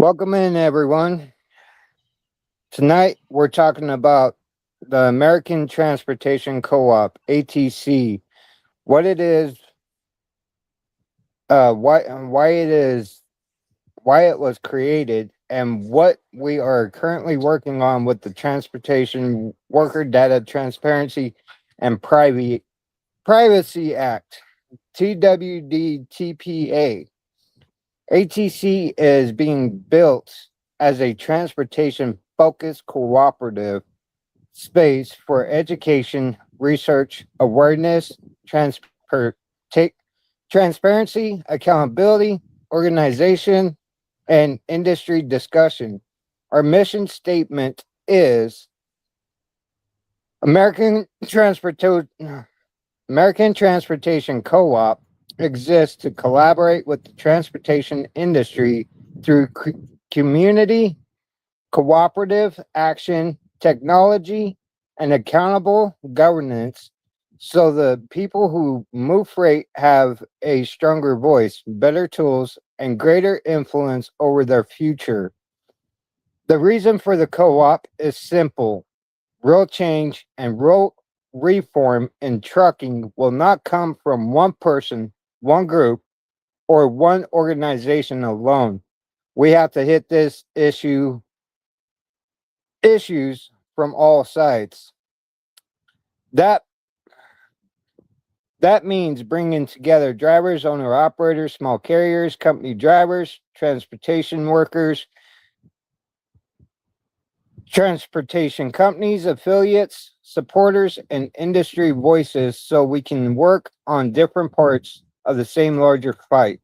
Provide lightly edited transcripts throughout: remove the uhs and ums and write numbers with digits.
Welcome in, everyone. Tonight, we're talking about the American Transportation Co-op (ATC), what it is, why it is, why it was created, and what we are currently working on with the Transportation Worker Data Transparency and Privacy Act (TWDTPA). ATC is being built as a transportation focused cooperative space for education, research, awareness, ta- transparency, accountability, organization, and industry discussion. Our mission statement is American American Transportation Co-op exists to collaborate with the transportation industry through community, cooperative action, technology, and accountable governance so the people who move freight have a stronger voice, better tools, and greater influence over their future. The reason for the co-op is simple. Real change and real reform in trucking will not come from one person, one group, or one organization alone. We have to hit this issues from all sides. That that means bringing together drivers, owner operators, small carriers, company drivers, transportation workers, transportation companies, affiliates, supporters, and industry voices so we can work on different parts of the same larger fight.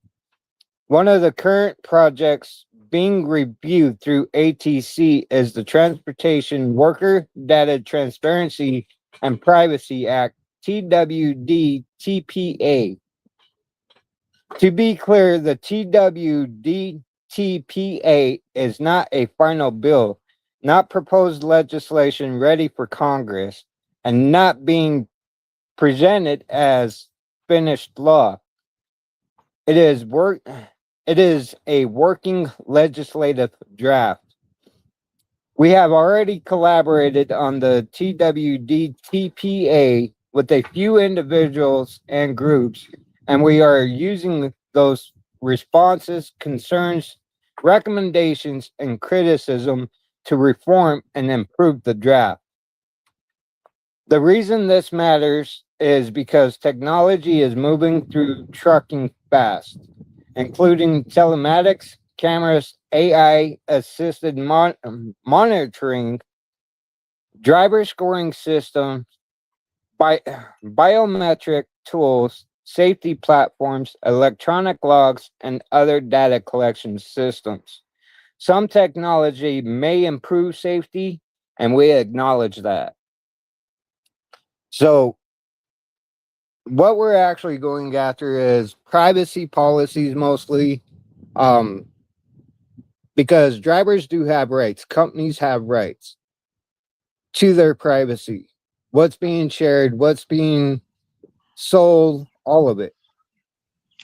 One of the current projects being reviewed through ATC is the Transportation Worker Data Transparency and Privacy Act, TWDTPA. To be clear, the TWDTPA is not a final bill, not proposed legislation ready for Congress, and not being presented as finished law. It is work it is a working legislative draft. We have already collaborated on the TWDTPA with a few individuals and groups, and we are using those responses, concerns, recommendations, and criticism to reform and improve the draft. The reason this matters is because technology is moving through trucking fast, including telematics, cameras, AI assisted monitoring, driver scoring systems, biometric tools, safety platforms, electronic logs, and other data collection systems. Some technology may improve safety, and we acknowledge that. So, what we're actually going after is privacy policies mostly, um, because drivers do have rights, companies have rights to their privacy. What's being shared, what's being sold, all of it.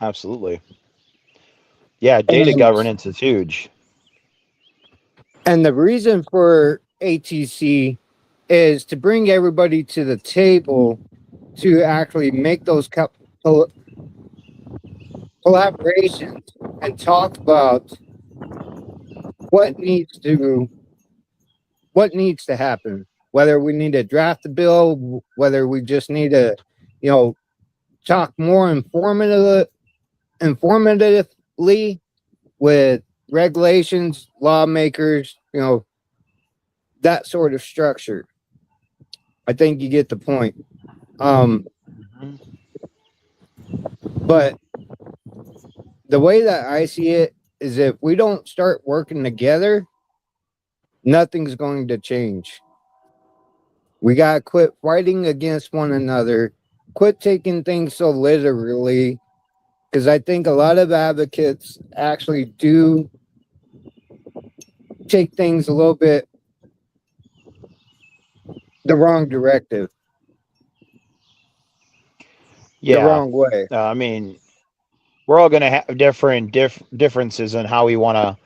Absolutely. Yeah, data And governance is huge. and the reason for ATC is to bring everybody to the table to actually make those collaborations and talk about what needs to what needs to happen. Whether we need to draft the bill, whether we just need to, you know, talk more informatively with regulations, lawmakers, that sort of structure. I think you get the point. Mhm. But the way that I see it is if we don't start working together, nothing's going to change. We got to quit fighting against one another, quit taking things so literally, because I think a lot of advocates actually do take things a little bit the wrong directive, the Yeah. wrong way. I mean, we're all going to have different differences in how we want to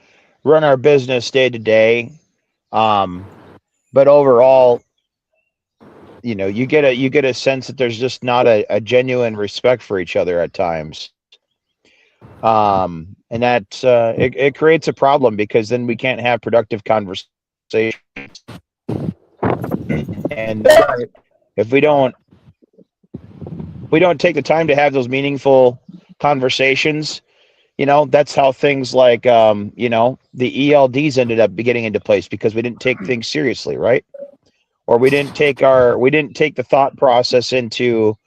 run our business day to day. But overall, you get a sense that there's just not a genuine respect for each other at times. And that it creates a problem because then we can't have productive conversations. And Right. if we don't take the time to have those meaningful conversations, that's how things like the ELDs ended up getting into place because we didn't take things seriously, right? Or we didn't take the thought process into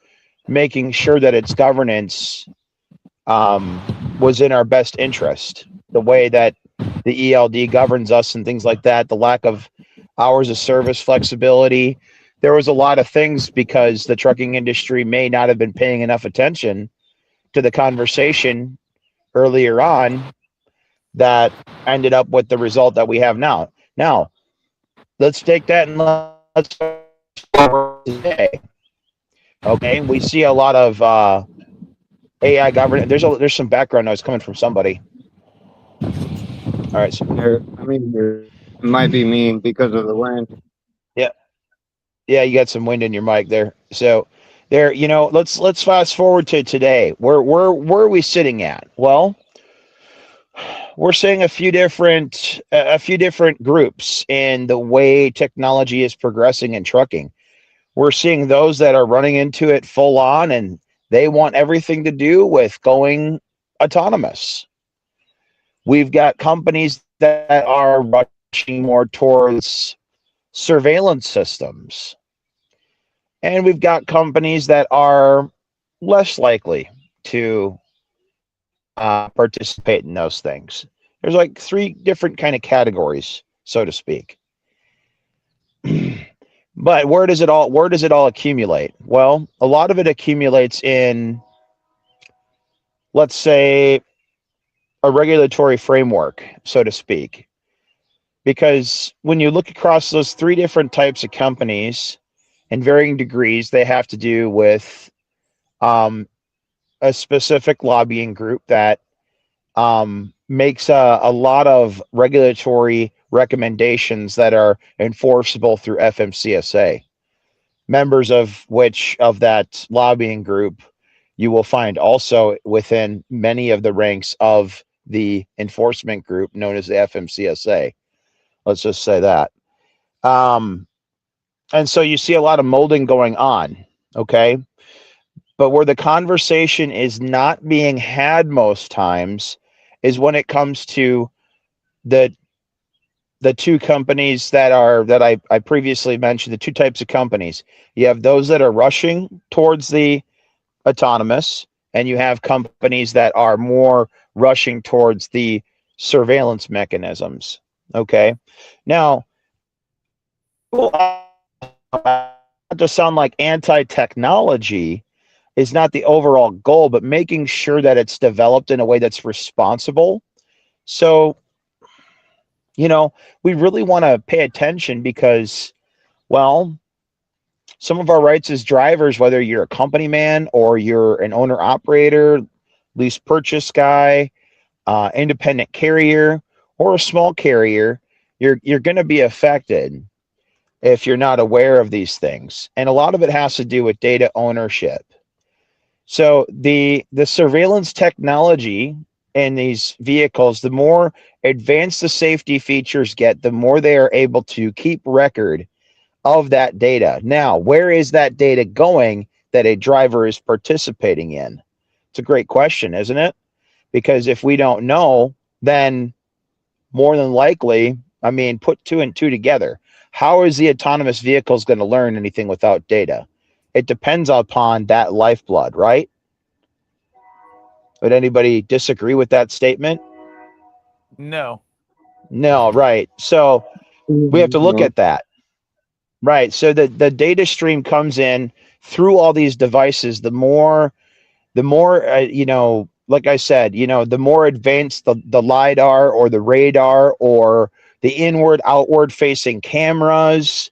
making sure that its governance was in our best interest. The way that the ELD governs us and things like that, the lack of hours of service flexibility. There was a lot of things because the trucking industry may not have been paying enough attention to the conversation earlier on that ended up with the result that we have now. Now, let's take that and let's today. Okay, we see a lot of AI governance. There's some background noise coming from somebody. All right. So, It might be me because of the wind. yeah, yeah, you got some wind in your mic there. So there, let's fast forward to today. Where are we sitting at? Well, we're seeing a few different groups in the way technology is progressing in trucking. We're seeing those that are running into it full on and they want everything to do with going autonomous. We've got companies that are rushing more towards surveillance systems. And we've got companies that are less likely to participate in those things. There's like three different kind of categories, so to speak. But where does it all accumulate? Well, a lot of it accumulates in, let's say, a regulatory framework, so to speak. Because when you look across those three different types of companies in varying degrees, they have to do with a specific lobbying group that makes a lot of regulatory recommendations that are enforceable through FMCSA. Members of that lobbying group you will find also within many of the ranks of the enforcement group known as the FMCSA. Let's just say that. And so you see a lot of molding going on. Okay. But where the conversation is not being had most times is when it comes to the two companies that I previously mentioned, the two types of companies. You have those that are rushing towards the autonomous, and you have companies that are more rushing towards the surveillance mechanisms. Okay. Now, to sound like anti-technology is not the overall goal, but making sure that it's developed in a way that's responsible. So, we really want to pay attention because, well, some of our rights as drivers, whether you're a company man or you're an owner operator, lease purchase guy, independent carrier, or a small carrier, you're going to be affected if you're not aware of these things. And a lot of it has to do with data ownership. So the surveillance technology in these vehicles, the more advanced the safety features get, the more they are able to keep record of that data. Now, where is that data going that a driver is participating in? It's a great question, isn't it? Because if we don't know, then more than likely, put two and two together. How is the autonomous vehicles going to learn anything without data? It depends upon that lifeblood, right? Would anybody disagree with that statement? No. No, right. So we have to look at that. Right. So the data stream comes in through all these devices. The more like I said, the more advanced the LiDAR or the radar or the inward outward facing cameras.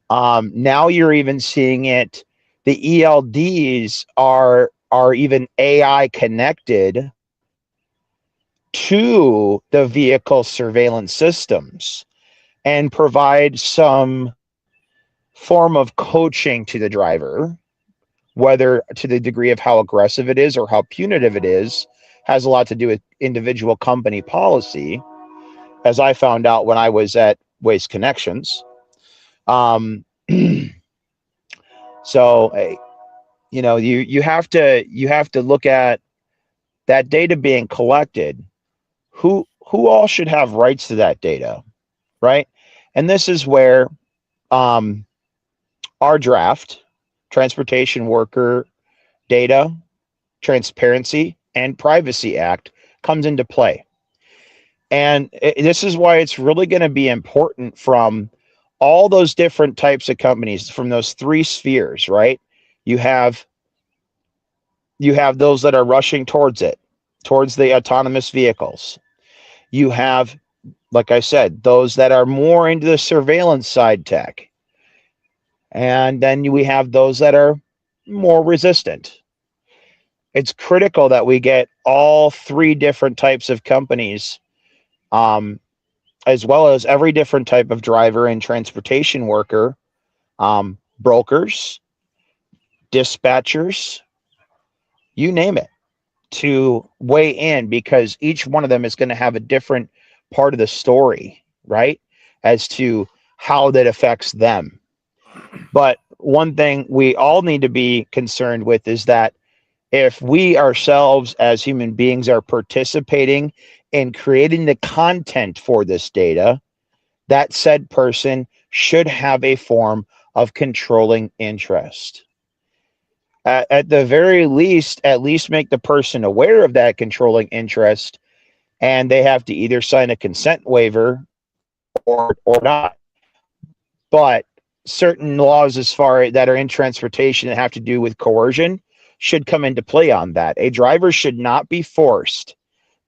Now you're even seeing it. The ELDs are even AI connected to the vehicle surveillance systems and provide some form of coaching to the driver, whether to the degree of how aggressive it is or how punitive it is, has a lot to do with individual company policy, as I found out when I was at Waste Connections. So, you have to look at that data being collected. Who all should have rights to that data, right? And this is where our draft, Transportation Worker Data, Transparency, and Privacy Act comes into play. And this is why it's really going to be important from all those different types of companies, from those three spheres, right? You have those that are rushing towards it, towards the autonomous vehicles. You have, like I said, those that are more into the surveillance side tech. And then we have those that are more resistant. It's critical that we get all three different types of companies, as well as every different type of driver and transportation worker, brokers, dispatchers, you name it, to weigh in, because each one of them is going to have a different part of the story, right? As to how that affects them. But one thing we all need to be concerned with is that if we ourselves as human beings are participating in creating the content for this data, that said person should have a form of controlling interest. At the very least, at least make the person aware of that controlling interest, and they have to either sign a consent waiver or not. But certain laws as far that are in transportation that have to do with coercion should come into play on that. A driver should not be forced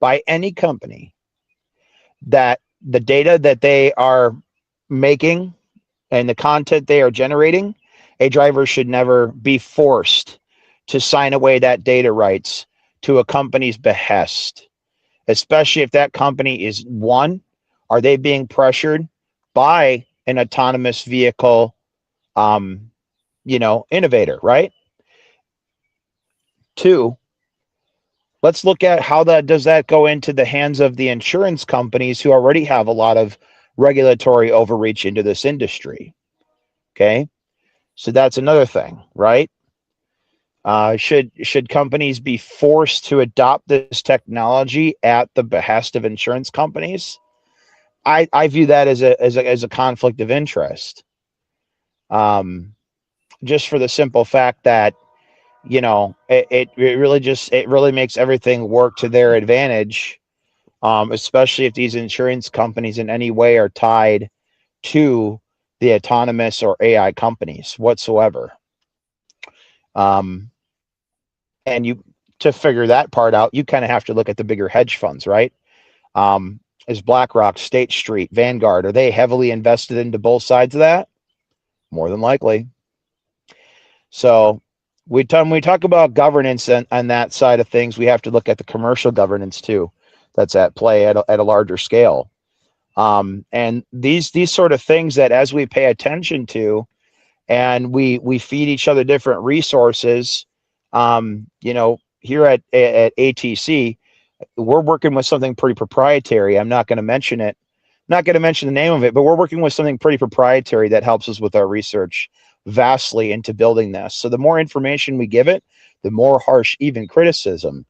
by any company that the data that they are making and the content they are generating, a driver should never be forced to sign away that data rights to a company's behest, especially if that company is, one, are they being pressured by an autonomous vehicle, innovator, right? Two, let's look at how does that go into the hands of the insurance companies who already have a lot of regulatory overreach into this industry. Okay, so that's another thing, right? Should companies be forced to adopt this technology at the behest of insurance companies? I view that as a conflict of interest. Just for the simple fact that it really makes everything work to their advantage, especially if these insurance companies in any way are tied to the autonomous or AI companies whatsoever. And to figure that part out, you kind of have to look at the bigger hedge funds, right? Is BlackRock, State Street, Vanguard, are they heavily invested into both sides of that? More than likely. So when we talk about governance on that side of things, we have to look at the commercial governance too, that's at play at a larger scale. And these sort of things that as we pay attention to, and we feed each other different resources, here at ATC, we're working with something pretty proprietary. I'm not going to mention it, not going to mention the name of it, but we're working with something pretty proprietary that helps us with our research vastly into building this. So the more information we give it, the more harsh even criticism,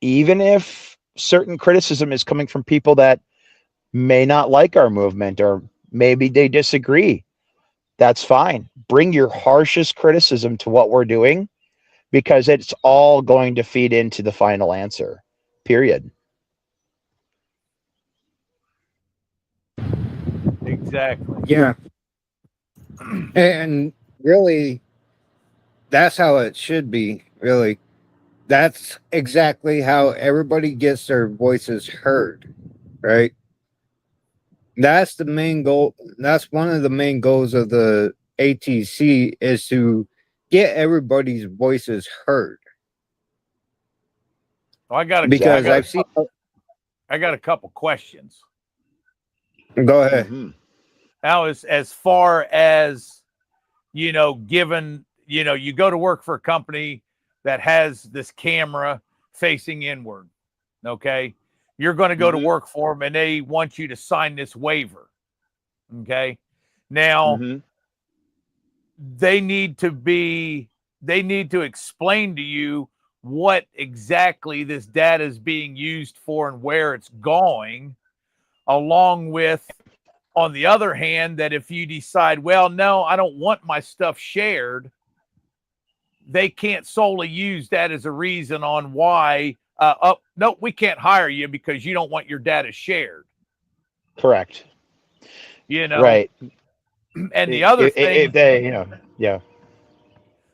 even if certain criticism is coming from people that may not like our movement or maybe they disagree, that's fine. Bring your harshest criticism to what we're doing, because it's all going to feed into the final answer, period. Exactly. Yeah. And really, that's how it should be, really. That's exactly how everybody gets their voices heard, right? That's the main goal. That's one of the main goals of the ATC, is to get everybody's voices heard. Oh, I got a Because Exactly. I've seen I got a couple questions. Go ahead. Mm-hmm. Now, as far as, given, you go to work for a company that has this camera facing inward, okay? You're going to go to work for them and they want you to sign this waiver, okay? Now, they need to explain to you what exactly this data is being used for and where it's going, along with, on the other hand, that if you decide, well, no, I don't want my stuff shared, they can't solely use that as a reason on why, no, we can't hire you because you don't want your data shared. Correct. Right. And the other thing, if they, yeah.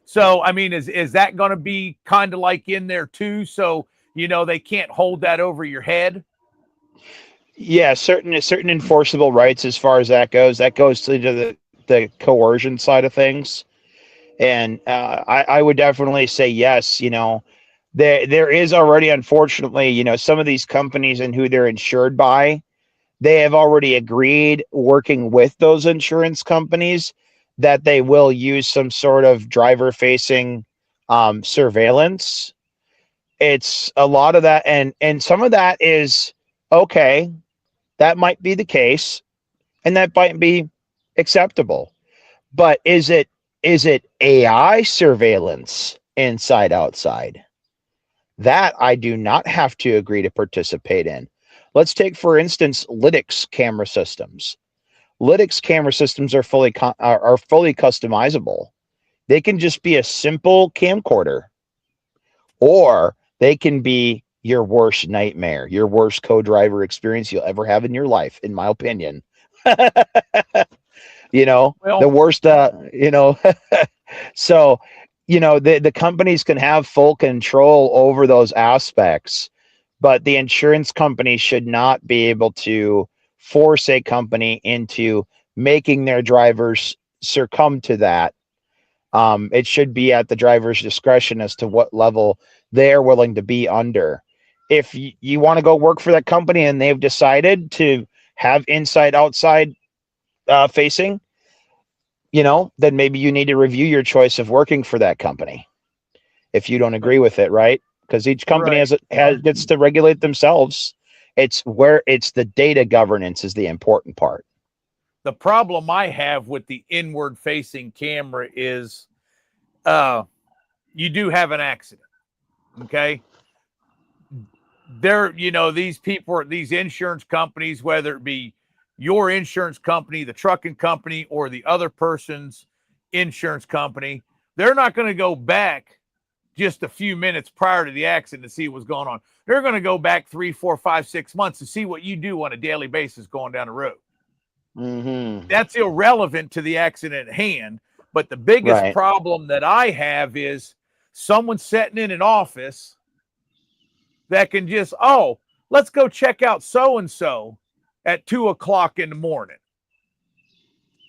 so, I mean, is that going to be kind of like in there too? So, they can't hold that over your head. Yeah, certain enforceable rights as far as that goes. That goes to the coercion side of things, and I would definitely say yes. There is already, unfortunately, some of these companies and who they're insured by, they have already agreed, working with those insurance companies, that they will use some sort of driver-facing surveillance. It's a lot of that, and some of that is okay. That might be the case, and that might be acceptable. But is it AI surveillance inside outside? That I do not have to agree to participate in. Let's take, for instance, Linux camera systems. Linux camera systems are fully customizable. They can just be a simple camcorder, or they can be your worst nightmare, your worst co-driver experience you'll ever have in your life, in my opinion. The worst, so, the companies can have full control over those aspects, but the insurance company should not be able to force a company into making their drivers succumb to that. It should be at the driver's discretion as to what level they're willing to be under. If you want to go work for that company and they've decided to have inside outside facing, then maybe you need to review your choice of working for that company if you don't agree with it, right? Because each company gets to regulate themselves. It's the data governance is the important part. The problem I have with the inward facing camera is you do have an accident. Okay. These people, these insurance companies, whether it be your insurance company, the trucking company, or the other person's insurance company, they're not going to go back just a few minutes prior to the accident to see what's going on. They're going to go back 3, 4, 5, 6 months to see what you do on a daily basis going down the road. That's irrelevant to the accident at hand. But the biggest problem that I have is someone sitting in an office that can just, let's go check out so-and-so at 2:00 in the morning.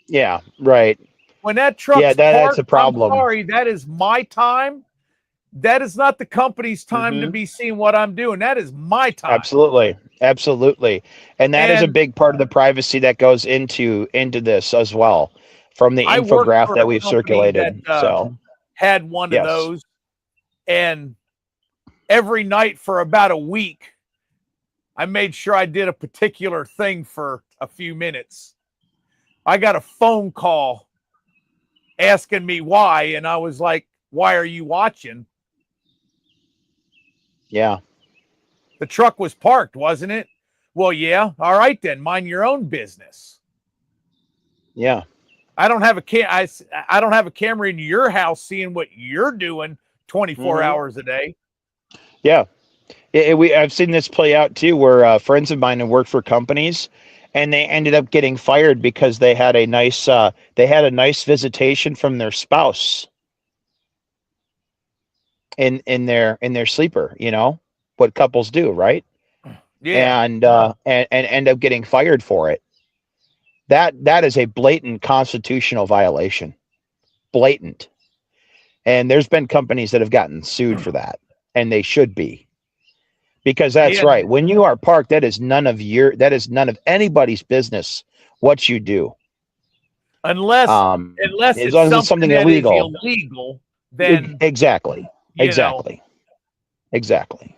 Yeah, right. When that truck's parked, that's a problem. I'm sorry, that is my time. That is not the company's time to be seeing what I'm doing. That is my time. Absolutely. And that is a big part of the privacy that goes into this as well, from the infographic that we've circulated. Had one of those, and every night for about a week, I made sure I did a particular thing for a few minutes. I got a phone call asking me why, and I was like, why are you watching? Yeah. The truck was parked, wasn't it? Well, yeah. All right, then. Mind your own business. Yeah. I don't have a camera in your house seeing what you're doing 24 hours a day. Yeah. I've seen this play out too, where friends of mine have worked for companies, and they ended up getting fired because they had a nice visitation from their spouse in their sleeper. What couples do, right? Yeah. And end up getting fired for it. That is a blatant constitutional violation. Blatant. And there's been companies that have gotten sued for that, and they should be. Because that's Yeah, right. When you are parked, that is none of anybody's business what you do. unless As it's long as it's something something that is illegal. illegal, then Exactly. you know. Exactly. Exactly.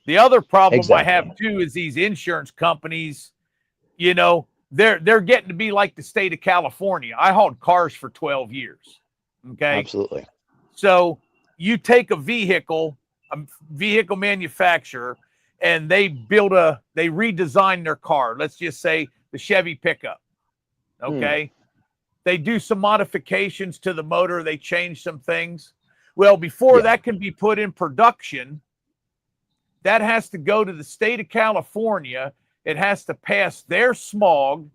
The other problem I have Exactly. too is these insurance companies, they're getting to be like the state of California. I hauled cars for 12 years. Okay. Absolutely. So you take a vehicle manufacturer, and they redesign their car. Let's just say the Chevy pickup. Okay. They do some modifications to the motor, they change some things. Well, before that can be put in production, that has to go to the state of California. It has to pass their smog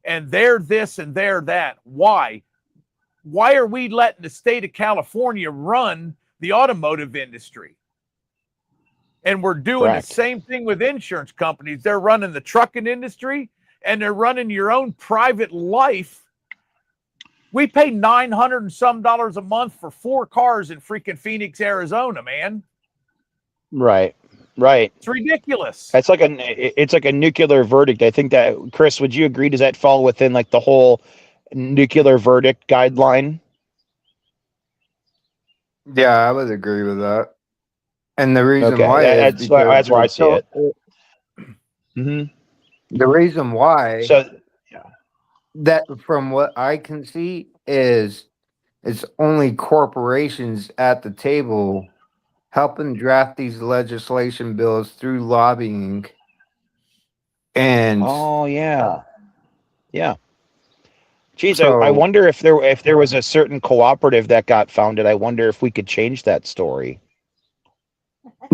and their this and their that. Why? Why are we letting the state of California run the automotive industry? And we're doing the same thing with insurance companies. They're running the trucking industry, and they're running your own private life. We pay $900 and some a month for 4 cars in freaking Phoenix, Arizona, man. Right. It's ridiculous. It's like a nuclear verdict. I think that, Chris, would you agree? Does that fall within like the whole nuclear verdict guideline? Yeah, I would agree with that. And the reason Okay, why is that's because where I see it. Mm-hmm. the reason why So, that, from what I can see, is it's only corporations at the table helping draft these legislation bills through lobbying. And oh yeah. Geez, I so wonder if there was a certain cooperative that got founded. I wonder if we could change that story.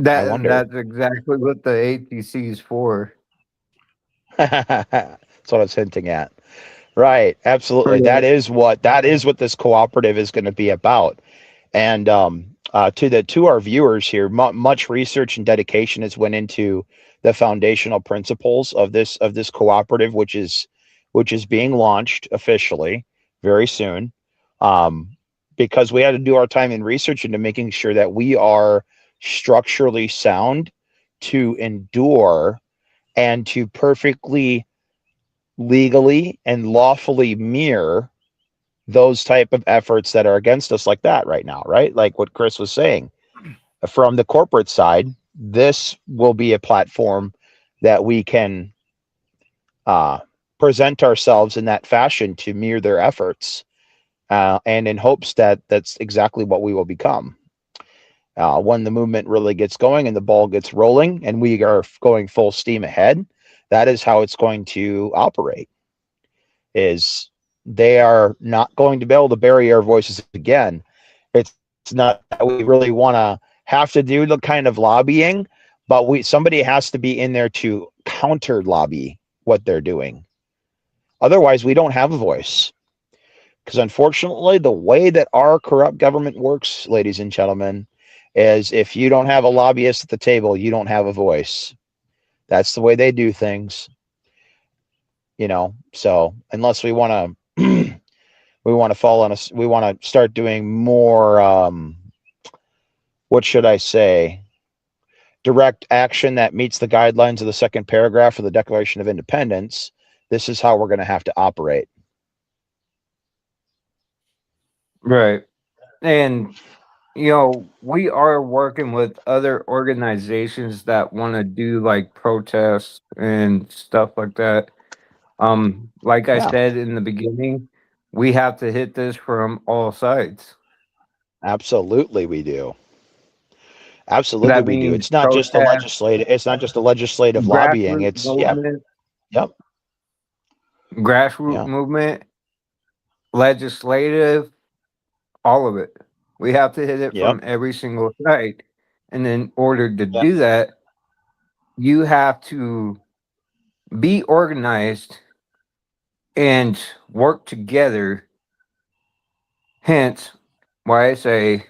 I wonder. that's exactly what the ATC is for. That's what I was hinting at. Right, absolutely. That is what this cooperative is going to be about. And to our viewers here, much research and dedication has went into the foundational principles of this cooperative, which is being launched officially very soon. Because we had to do our time in research into making sure that we are structurally sound to endure and to perfectly legally and lawfully mirror those type of efforts that are against us, like that right now, right? Like what Chris was saying. From the corporate side, this will be a platform that we can present ourselves in that fashion to mirror their efforts, and in hopes that that's exactly what we will become. When the movement really gets going and the ball gets rolling and we are going full steam ahead, that is how it's going to operate. Is they are not going to be able to bury our voices again. It's not that we really want to have to do the kind of lobbying, but somebody has to be in there to counter lobby what they're doing. Otherwise, we don't have a voice. Because unfortunately, the way that our corrupt government works, ladies and gentlemen, is if you don't have a lobbyist at the table, you don't have a voice. That's the way they do things. So unless we want to we want to start doing more, what should I say, direct action that meets the guidelines of the second paragraph of the Declaration of Independence, this is how we're going to have to operate. Right. And we are working with other organizations that want to do like protests and stuff like that. Like I said in the beginning, we have to hit this from all sides. Absolutely we do. Absolutely That we do. means It's not just protest, a legislative lobbying. grassroots It's movement, yep. grassroots movement, legislative, all of it. We have to hit it Yep. from every single side. And in order to do that, you have to be organized and work together. Hence, why I say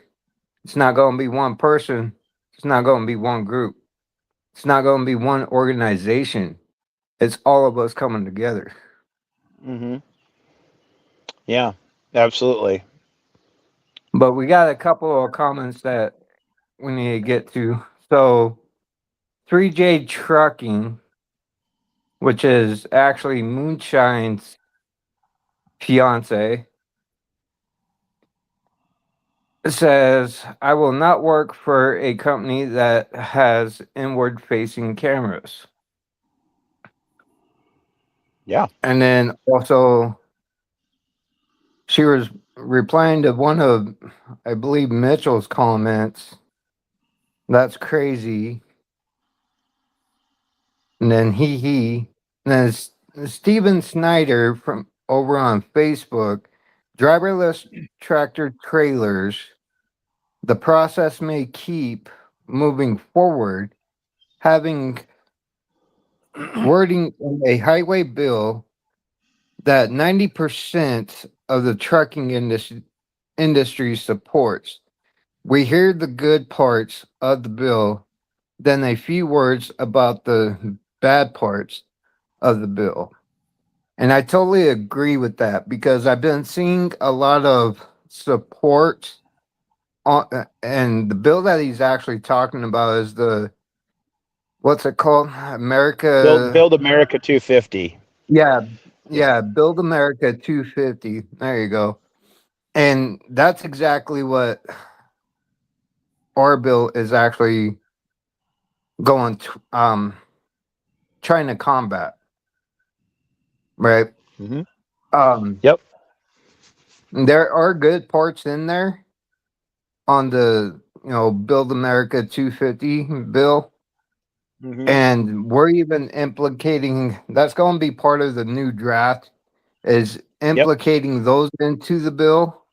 it's not going to be one person, it's not going to be one group, it's not going to be one organization. It's all of us coming together. Mm-hmm. Yeah, absolutely. But we got a couple of comments that we need to get to. So, 3J Trucking, which is actually Moonshine's fiance, says, I will not work for a company that has inward facing cameras. Yeah. And then also, she was replying to one of, I believe, Mitchell's comments. That's crazy. And then he. And then Steven Snyder from over on Facebook, driverless tractor trailers. The process may keep moving forward, having wording in a highway bill that 90% of the trucking industry supports. We hear the good parts of the bill, then a few words about the bad parts of the bill. And I totally agree with that because I've been seeing a lot of support on, and the bill that he's actually talking about is the, what's it called? America. Build America 250. Yeah, Yeah. yeah, Build America 250. There you go. And that's exactly what our bill is actually going to, trying to combat, right? Mm-hmm. Um, Yep. there are good parts in there on the, Build America 250 bill. Mm-hmm. And we're even implicating that's going to be part of the new draft is Yep. implicating those into the bill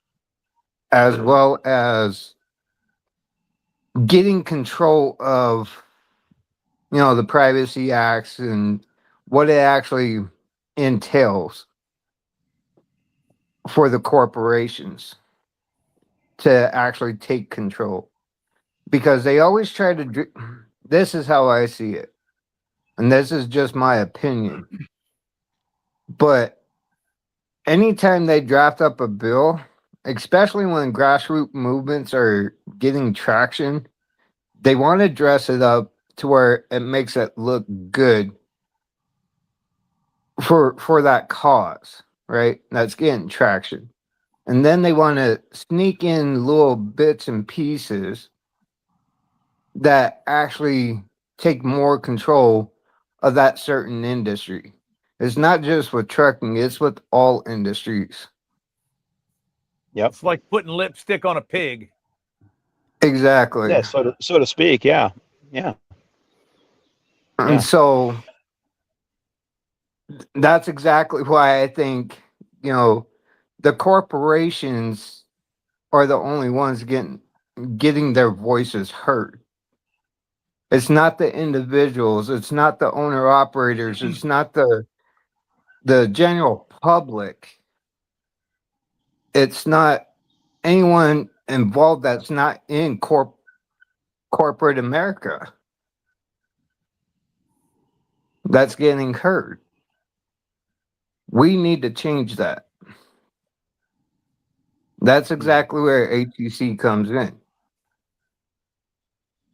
as well as getting control of the privacy acts and what it actually entails for the corporations to actually take control because they always try to this is how I see it and this is just my opinion, but anytime they draft up a bill, especially when grassroots movements are getting traction, they want to dress it up to where it makes it look good for that cause, right? That's getting traction. And then they want to sneak in little bits and pieces that actually take more control of that certain industry. It's not just with trucking, it's with all industries. Yep. It's like putting lipstick on a pig. Exactly. Yeah. So to speak. Yeah. Yeah. And so that's exactly why I think, the corporations are the only ones getting their voices heard. It's not the individuals, it's not the owner operators, it's not the general public. It's not anyone involved that's not in corporate America that's getting heard. We need to change that. That's exactly where ATC comes in.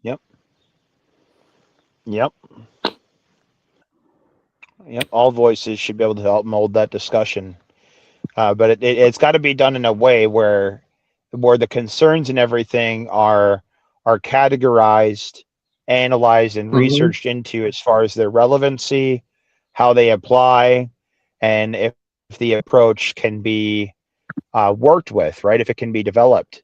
Yep. Yep. Yep. All voices should be able to help mold that discussion. But it's got to be done in a way where the concerns and everything are categorized, analyzed, and Mm-hmm. researched into as far as their relevancy, how they apply, and if the approach can be worked with, right? If it can be developed.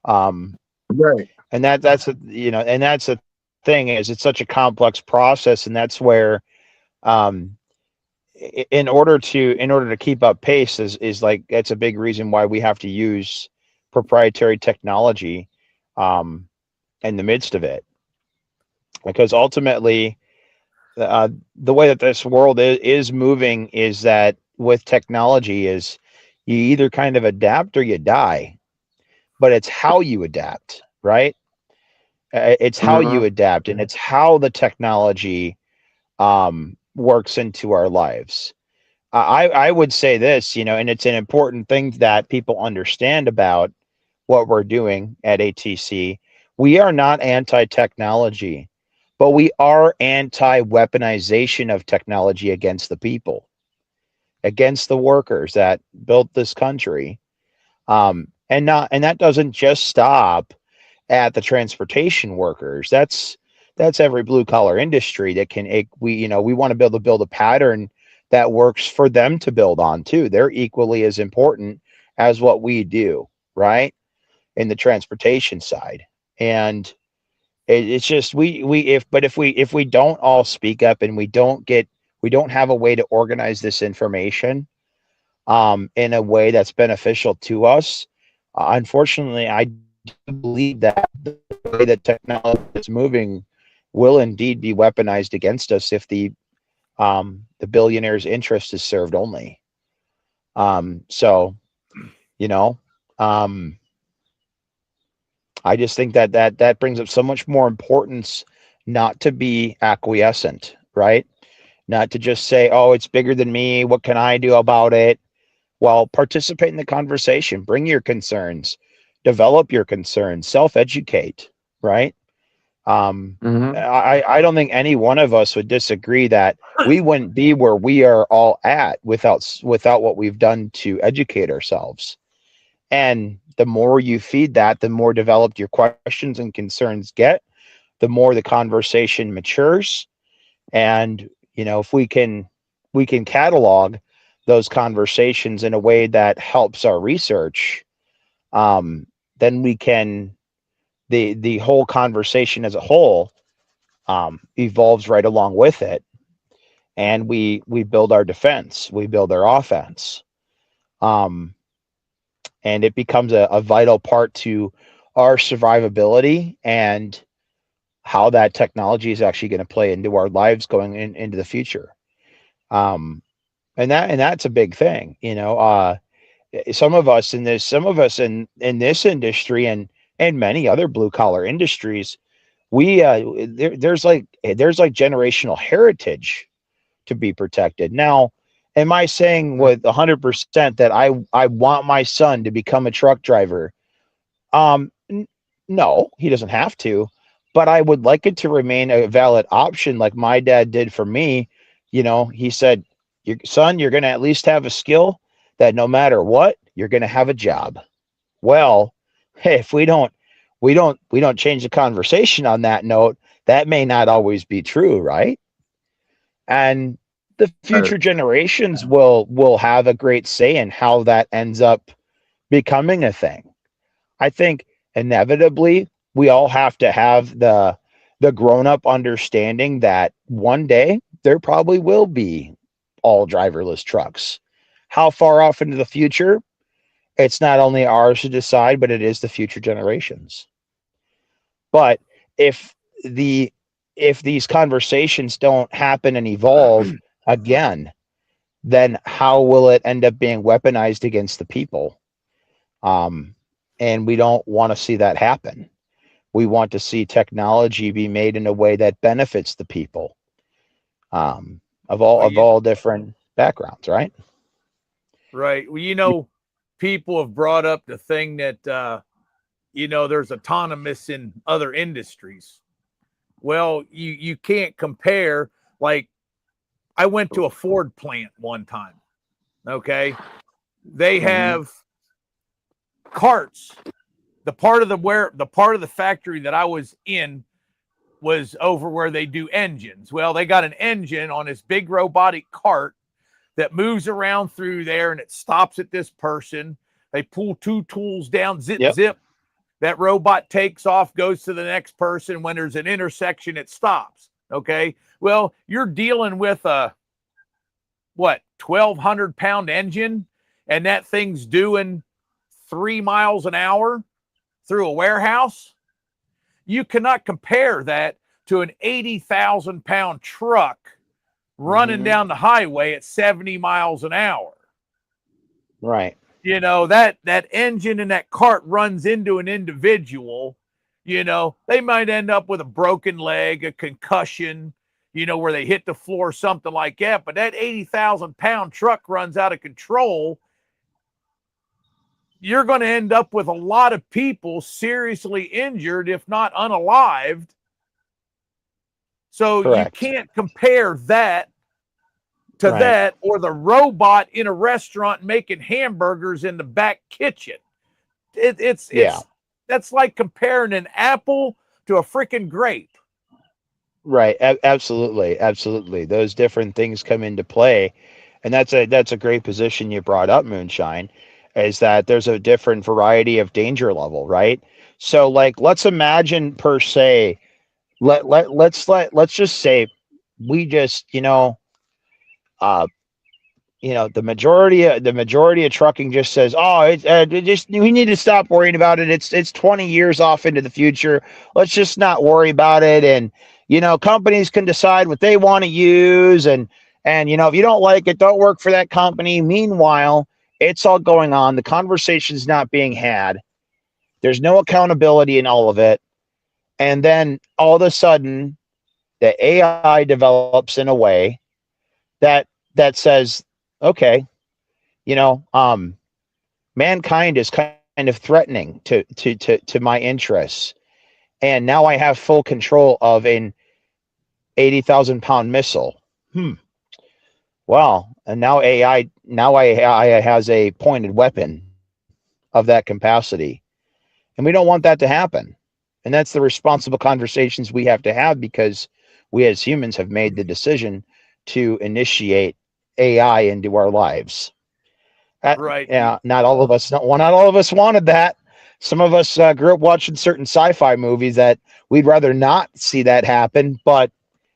Right. And that's the thing is it's such a complex process, and that's where um, in order to keep up pace is like that's a big reason why we have to use proprietary technology in the midst of it, because ultimately the way that this world is moving is that with technology is you either kind of adapt or you die, but it's how you adapt, right? It's how Uh-huh. you adapt, and it's how the technology works into our lives. I would say this, and it's an important thing that people understand about what we're doing at ATC. We are not anti-technology, but we are anti-weaponization of technology against the people, against the workers that built this country. And that doesn't just stop at the transportation workers. That's every blue collar industry that we want to build a pattern that works for them to build on too. They're equally as important as what we do, right? In the transportation side. And it's just if we don't all speak up and we don't have a way to organize this information in a way that's beneficial to us, unfortunately, I do believe that the way that technology is moving will indeed be weaponized against us if the billionaire's interest is served only. So, you know, I just think that brings up so much more importance not to be acquiescent, right? Not to just say, "Oh, it's bigger than me. What can I do about it?" Well, participate in the conversation, bring your concerns, develop your concerns, self-educate, right? Mhm. I don't think any one of us would disagree that we wouldn't be where we are all at without what we've done to educate ourselves. And the more you feed that, the more developed your questions and concerns get, the more the conversation matures. And if we can catalog those conversations in a way that helps our research, then we can the whole conversation as a whole evolves right along with it, and we build our defense, we build our offense, and it becomes a vital part to our survivability and how that technology is actually going to play into our lives going into the future. And that's a big thing. Some of us in this industry and many other blue collar industries, there's like generational heritage to be protected. Now, am I saying with 100% that I want my son to become a truck driver? No, he doesn't have to, but I would like it to remain a valid option, like my dad did for me. He said, "Your son, you're going to at least have a skill that no matter what, you're going to have a job." Well, hey, if we don't change the conversation on that note, that may not always be true, right? And the future generations will have a great say in how that ends up becoming a thing. I think inevitably we all have to have the grown-up understanding that one day there probably will be all driverless trucks. How far off into the future? It's not only ours to decide, but it is the future generations. But if the if these conversations don't happen and evolve again, then how will it end up being weaponized against the people? And we don't want to see that happen. We want to see technology be made in a way that benefits the people, of Well, all different backgrounds, right? right. Well, people have brought up the thing that there's autonomous in other industries. Well, you can't compare. Like, I went to a Ford plant one time. Okay, they have carts. The part of the factory that I was in was over where they do engines. Well, they got an engine on this big robotic cart that moves around through there, and it stops at this person. They pull two tools down, zip, Yep. zip. That robot takes off, goes to the next person. When there's an intersection, it stops. Okay. Well, you're dealing with a 1,200-pound engine, and that thing's doing 3 miles an hour through a warehouse. You cannot compare that to an 80,000-pound truck running down the highway at 70 miles an hour. Right. That engine in that cart runs into an individual, they might end up with a broken leg, a concussion, where they hit the floor, something like that. But that 80,000-pound truck runs out of control. You're going to end up with a lot of people seriously injured, if not unalived, So you Correct. can't compare that to Right. that, or the robot in a restaurant making hamburgers in the back kitchen. Yeah. That's like comparing an apple to a freaking grape. Right. Absolutely. Absolutely. Those different things come into play. And that's a great position you brought up, Moonshine, is that there's a different variety of danger level, right? So like let's imagine per se, let's just say we just, uh the majority of trucking just says, "Oh, it just we need to stop worrying about it. It's 20 years off into the future. Let's just not worry about it." And companies can decide what they want to use, and if you don't like it, don't work for that company. Meanwhile, it's all going on. The conversation's not being had. There's no accountability in all of it. And then all of a sudden, the AI develops in a way that says, "Okay, you know, um, mankind is kind of threatening to my interests, and now I have full control of an 80,000 pound missile. Hmm. Well, and now AI has a pointed weapon of that capacity, and we don't want that to happen. And that's the responsible conversations we have to have because we as humans have made the decision to initiate AI into our lives. Right. Yeah, not all of us wanted that. Some of us grew up watching certain sci-fi movies that we'd rather not see that happen, but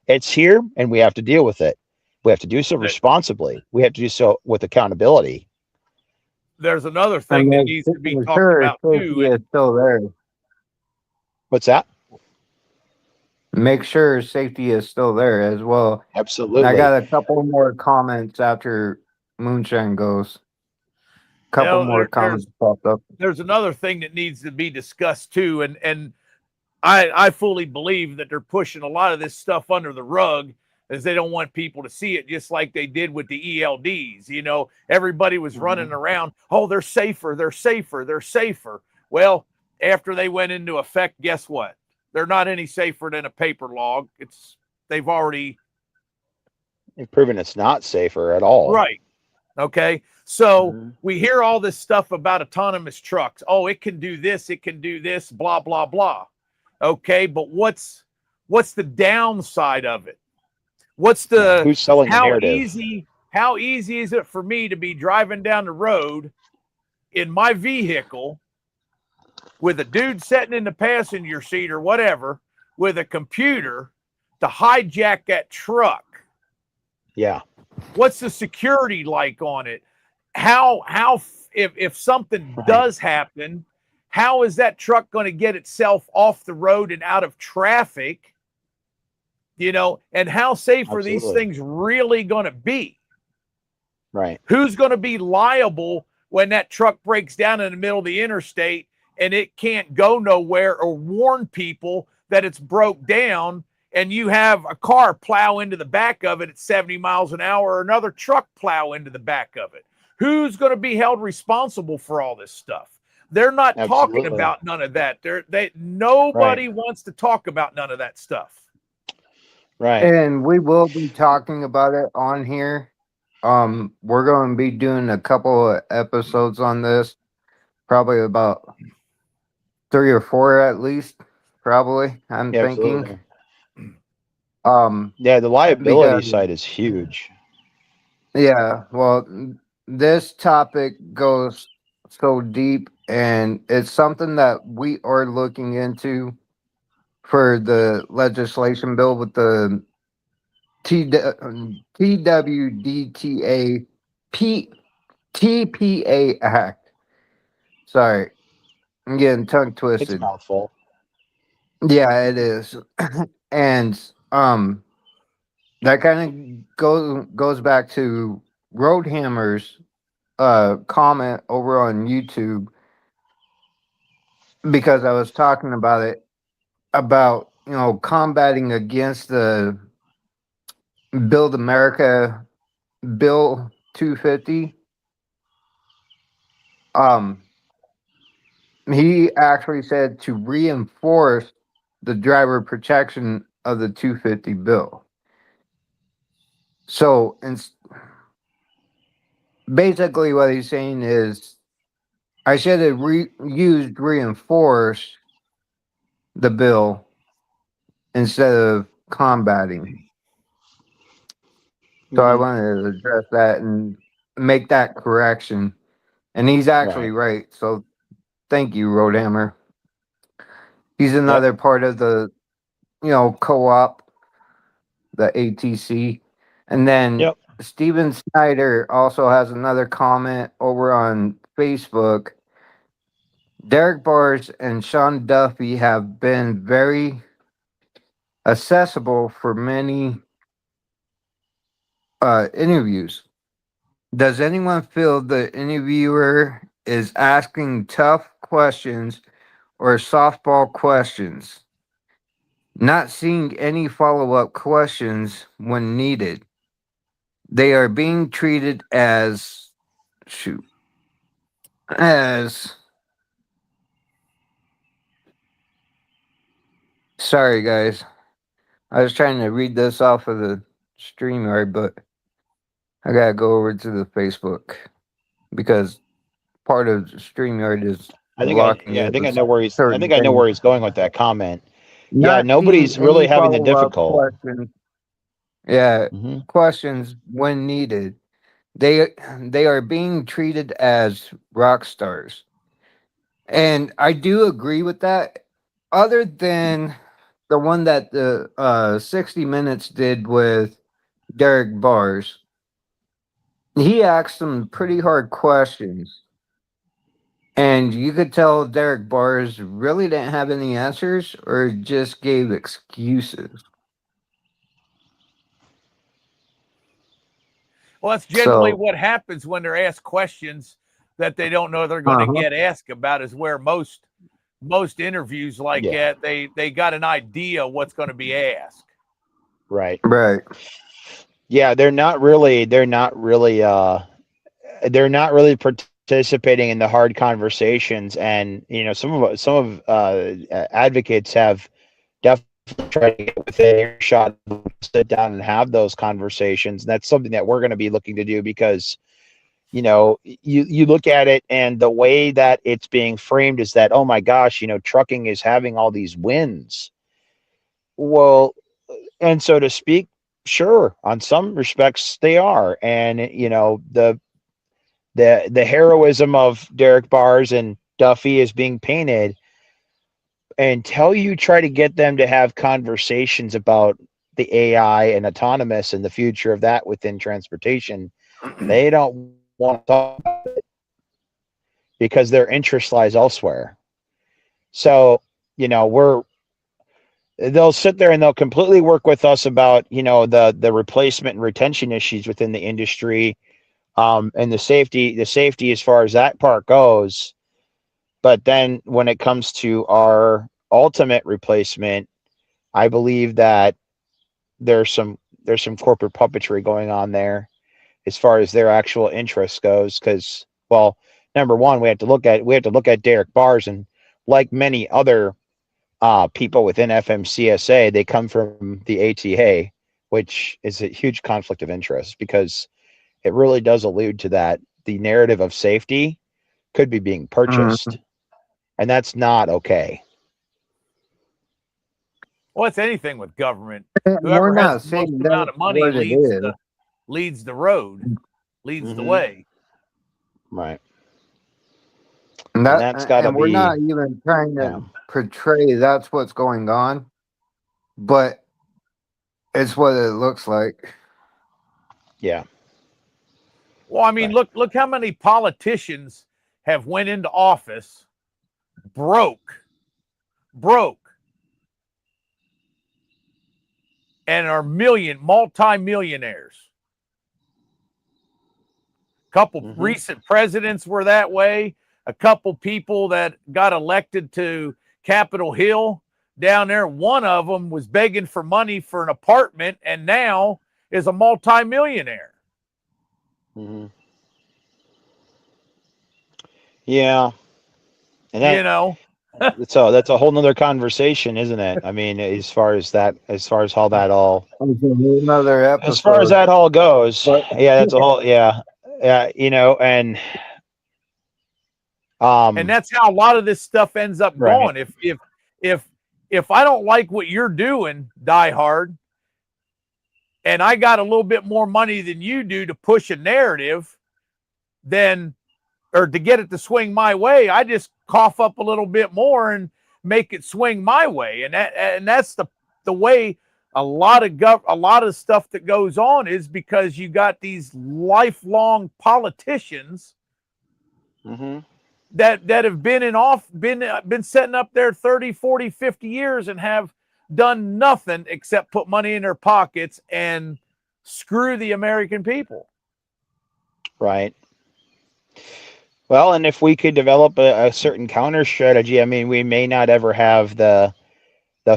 it's here and we have to deal with it. We have to do so responsibly. We have to do so with accountability. There's another And thing that needs to be make talked sure about too. safety is still there. What's that? Make sure safety is still there as well. And I Absolutely. got a couple more comments after Moonshine goes. You Couple know, more comments popped up. there's another thing that needs to be discussed too, and I fully believe that they're pushing a lot of this stuff under the rug as they don't want people to see it, just like they did with the ELDs. Everybody was running around, oh, they're safer, they're safer, they're safer. Well, after they went into effect, guess what? They're not any safer than a paper log. They've already They've proven it's not safer at all. right. Okay. So we hear all this stuff about autonomous trucks. Oh, it can do this, blah, blah, blah. Okay, but what's the downside of it? What's the Who's selling the how narrative? easy is it for me to be driving down the road in my vehicle with a dude sitting in the passenger seat or whatever with a computer to hijack that truck? Yeah. What's the security like on it? How if something does happen, how is that truck going to get itself off the road and out of traffic? And how safe are these Absolutely. things really going to be? Right. Who's going to be liable when that truck breaks down in the middle of the interstate and it can't go nowhere, or warn people that it's broke down, and you have a car plow into the back of it at 70 miles an hour, or another truck plow into the back of it? Who's going to be held responsible for all this stuff? They're not talking Absolutely. about none of that. Nobody Right. wants to talk about none of that stuff. Right. And we will be talking about it on here. We're going to be doing a couple of episodes on this, probably about 3 or 4 at least. Probably, I'm Yeah, thinking. absolutely. Um, Yeah, the liability because side is huge. yeah, well, this topic goes so deep, and it's something that we are looking into for the legislation bill with the TWDTA TPA Act. Sorry, I'm getting tongue It's a twisted. mouthful. Yeah, it is. And that kind of goes back to Roadhammer's comment over on YouTube, because I was talking about it, about combating against the Build America Bill 250. Um, he actually said to reinforce the driver protection of the 250 bill. So, basically, what he's saying is, I should have used reinforce the bill instead of combating. So I Mhm. wanted to address that and make that correction. And he's actually right. So thank you, Roadhammer. He's Yep. another part of the, co-op, the ATC. And then Yep. Steven Snyder also has another comment over on Facebook. Derek Bars and Sean Duffy have been very accessible for many interviews. Does anyone feel the interviewer is asking tough questions or softball questions, not seeing any follow up questions when needed? They are being treated as, shoot, as, sorry guys, I was trying to read this off of the StreamYard, but I gotta go over to the Facebook because part of StreamYard is blocking I it think I with know where he's. I certain think I know things. where he's going with that comment. Yeah, Not seeing nobody's really any having the follow up difficult. questions. Yeah, Hmm. questions when needed. They they are being treated as rock stars. And I do agree with that. Other than the one that the 60 Minutes did with Derek Bars, he asked some pretty hard questions. And you could tell Derek Bars really didn't have any answers or just gave excuses. Well, that's generally So, what happens when they're asked questions that they don't know they're going to uh-huh. get asked about. Is where most interviews like Yeah. that they got an idea what's going to be asked. Right. Right. Yeah, they're not really. They're not really. They're not really participating in the hard conversations, and some of advocates have definitely tried to get within earshot, sit down and have those conversations. And that's something that we're going to be looking to do because you look at it and the way that it's being framed is that, oh my gosh, trucking is having all these wins. Well, and so to speak, sure, on some respects they are, and the heroism of Derek Bars and Duffy is being painted until you try to get them to have conversations about the AI and autonomous and the future of that within transportation. They don't want to talk about it because their interest lies elsewhere. So, we're they'll sit there and they'll completely work with us about, the replacement and retention issues within the industry, and the safety as far as that part goes. But then when it comes to our ultimate replacement, I believe that there's some corporate puppetry going on there as far as their actual interest goes. Because, well, number one, we have to look at Derek Bars, and like many other people within FMCSA, they come from the ATA, which is a huge conflict of interest because it really does allude to that the narrative of safety could be being Mhm. purchased, and that's not okay. Well, it's anything with government. And we're Whoever has not the most saying amount that's of money what it leads is. the road, leads the Hmm. way. Right. And And that that's got to and we're be, not even trying yeah, to portray that's what's going on, but it's what it looks like. yeah, Well, I mean, right. look how many politicians have went into office broke, and are multi-millionaires. A couple Hmm. recent presidents were that way. A couple people that got elected to Capitol Hill down there. One of them was begging for money for an apartment and now is a multi-millionaire. Hmm. Yeah, and You that know, that's a whole nother conversation, isn't it? I mean, as far as how that all, Another as far as episode. that all goes, But yeah, that's a whole, yeah, and And that's how a lot of this stuff ends up right, going. If if I don't like what you're doing, Die Hard, and I got a little bit more money than you do to push a narrative, then or to get it to swing my way, I just cough up a little bit more and make it swing my way. And that's the way a lot of stuff that goes on is because you got these lifelong politicians mm-hmm. that have been setting up there 30, 40, 50 years and have done nothing except put money in their pockets and screw the American people. Right. Well, and if we could develop a certain counter strategy, I mean, we may not ever have the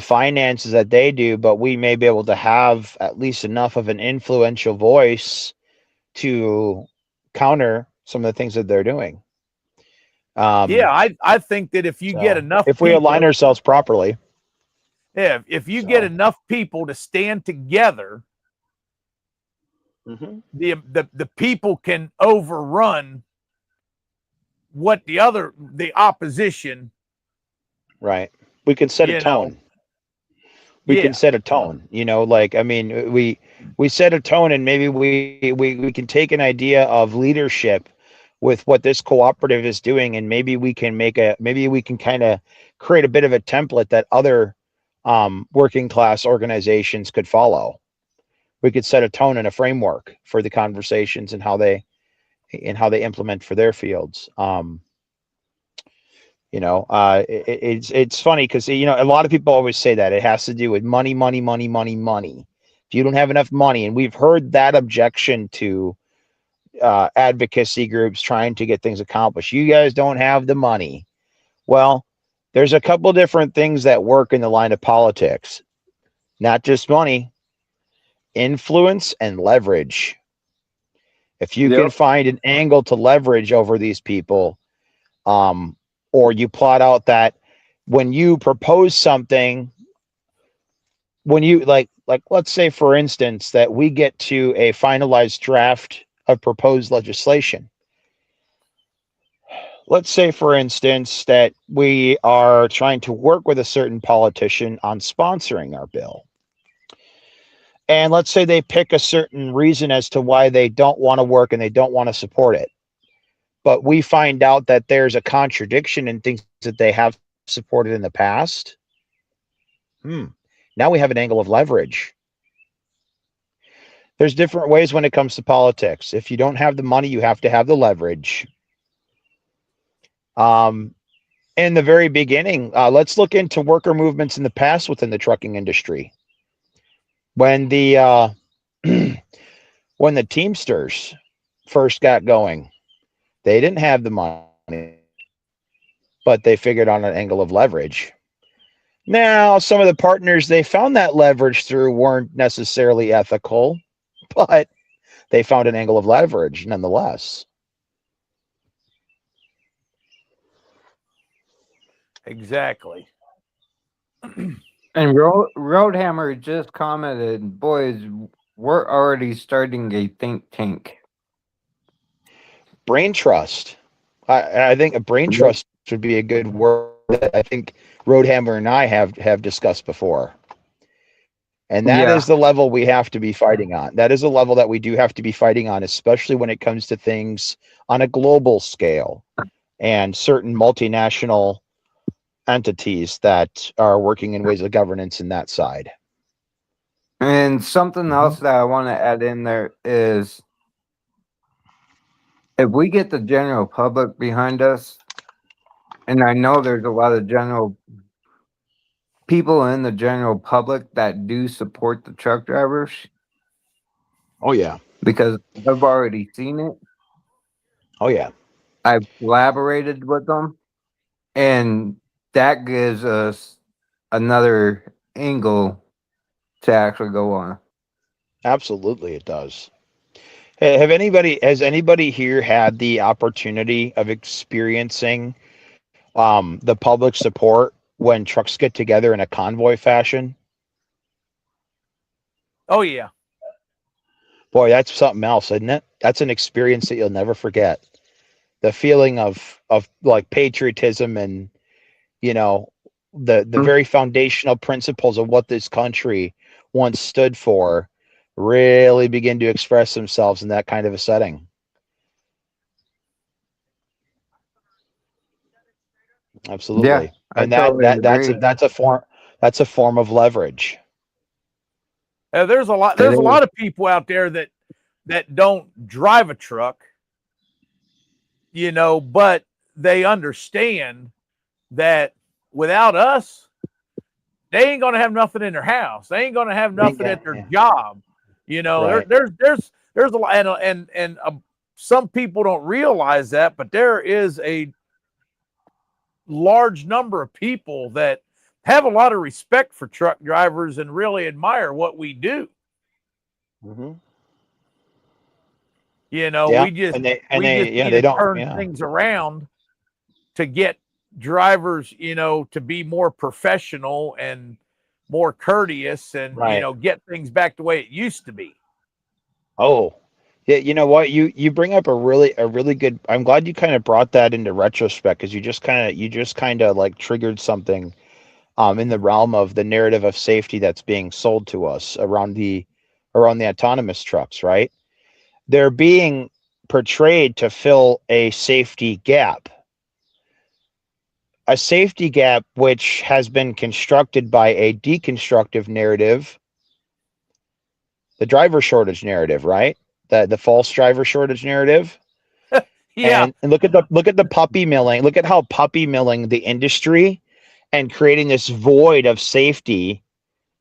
finances that they do, but we may be able to have at least enough of an influential voice to counter some of the things that they're doing. Yeah, I think that if you get So enough if we align people, ourselves properly, yeah, if you get so enough people to stand together, mhm. the people can overrun what the opposition, Right, we can set a you know. tone. We can Yeah. set a tone. Like I mean, we set a tone, and maybe we can take an idea of leadership with what this cooperative is doing, and maybe we can kind of create a bit of a template that other working class organizations could follow. We could set a tone and a framework for the conversations and how they implement for their fields. It's funny because a lot of people always say that it has to do with money, money, money, money, money. If you don't have enough money, and we've heard that objection to advocacy groups trying to get things accomplished, you guys don't have the money. Well, there's a couple different things that work in the line of politics, not just money, influence and leverage. If you can yep. find an angle to leverage over these people, or you plot out that when you propose something, when you like let's say for instance that we get to a finalized draft of proposed legislation. Let's say for instance that we are trying to work with a certain politician on sponsoring our bill. And let's say they pick a certain reason as to why they don't want to work and they don't want to support it. But we find out that there's a contradiction in things that they have supported in the past. Now we have an angle of leverage. There's different ways when it comes to politics. If you don't have the money, you have to have the leverage. In the very beginning, let's look into worker movements in the past within the trucking industry. When the when the Teamsters first got going, they didn't have the money, but they figured on an angle of leverage. Now, some of the partners they found that leverage through weren't necessarily ethical, but they found an angle of leverage nonetheless. Exactly. And Roadhammer just commented, boys, we're already starting a think tank. Brain trust. I think a brain Yep. trust would be a good word that I think Roadhammer and I have discussed before. And that Yeah. is the level we have to be fighting on. That is a level that we do have to be fighting on, especially when it comes to things on a global scale and certain multinational entities that are working in ways of governance in that side. And something else that I want to add in there is if we get the general public behind us, and I know there's a lot of general people in the general public that do support the truck drivers Oh yeah. because I've already seen it. Oh yeah. I've collaborated with them, and that gives us another angle to actually go on. Absolutely it does. Has anybody here had the opportunity of experiencing the public support when trucks get together in a convoy fashion. Oh yeah. Boy, that's something else, isn't it? That's an experience that you'll never forget. The feeling of like patriotism and, you know, the very foundational principles of what this country once stood for really begin to express themselves in that kind of a setting. Absolutely. Yeah, I And totally agree. that's a form of leverage. There's a lot. It There's a is. lot of people out there that don't drive a truck, you know, but they understand that without us, they ain't gonna have nothing in their house. They ain't gonna have nothing at their job. You know, Right. there's a lot, and some people don't realize that, but there is a large number of people that have a lot of respect for truck drivers and really admire what we do. Mm-hmm. You know, Yeah. we just Yeah, need they to don't. turn Yeah. things around to get drivers, you know, to be more professional and more courteous and, you Right. know, get things back the way it used to be. Oh, yeah. You know what? You bring up a really good. I'm glad you kind of brought that into retrospect because you just kind of like triggered something in the realm of the narrative of safety that's being sold to us around the autonomous trucks, right? They're being portrayed to fill a safety gap which has been constructed by a deconstructive narrative, the driver shortage narrative, right? The false driver shortage narrative. Yeah. And look at the puppy milling. Look at how puppy milling the industry and creating this void of safety,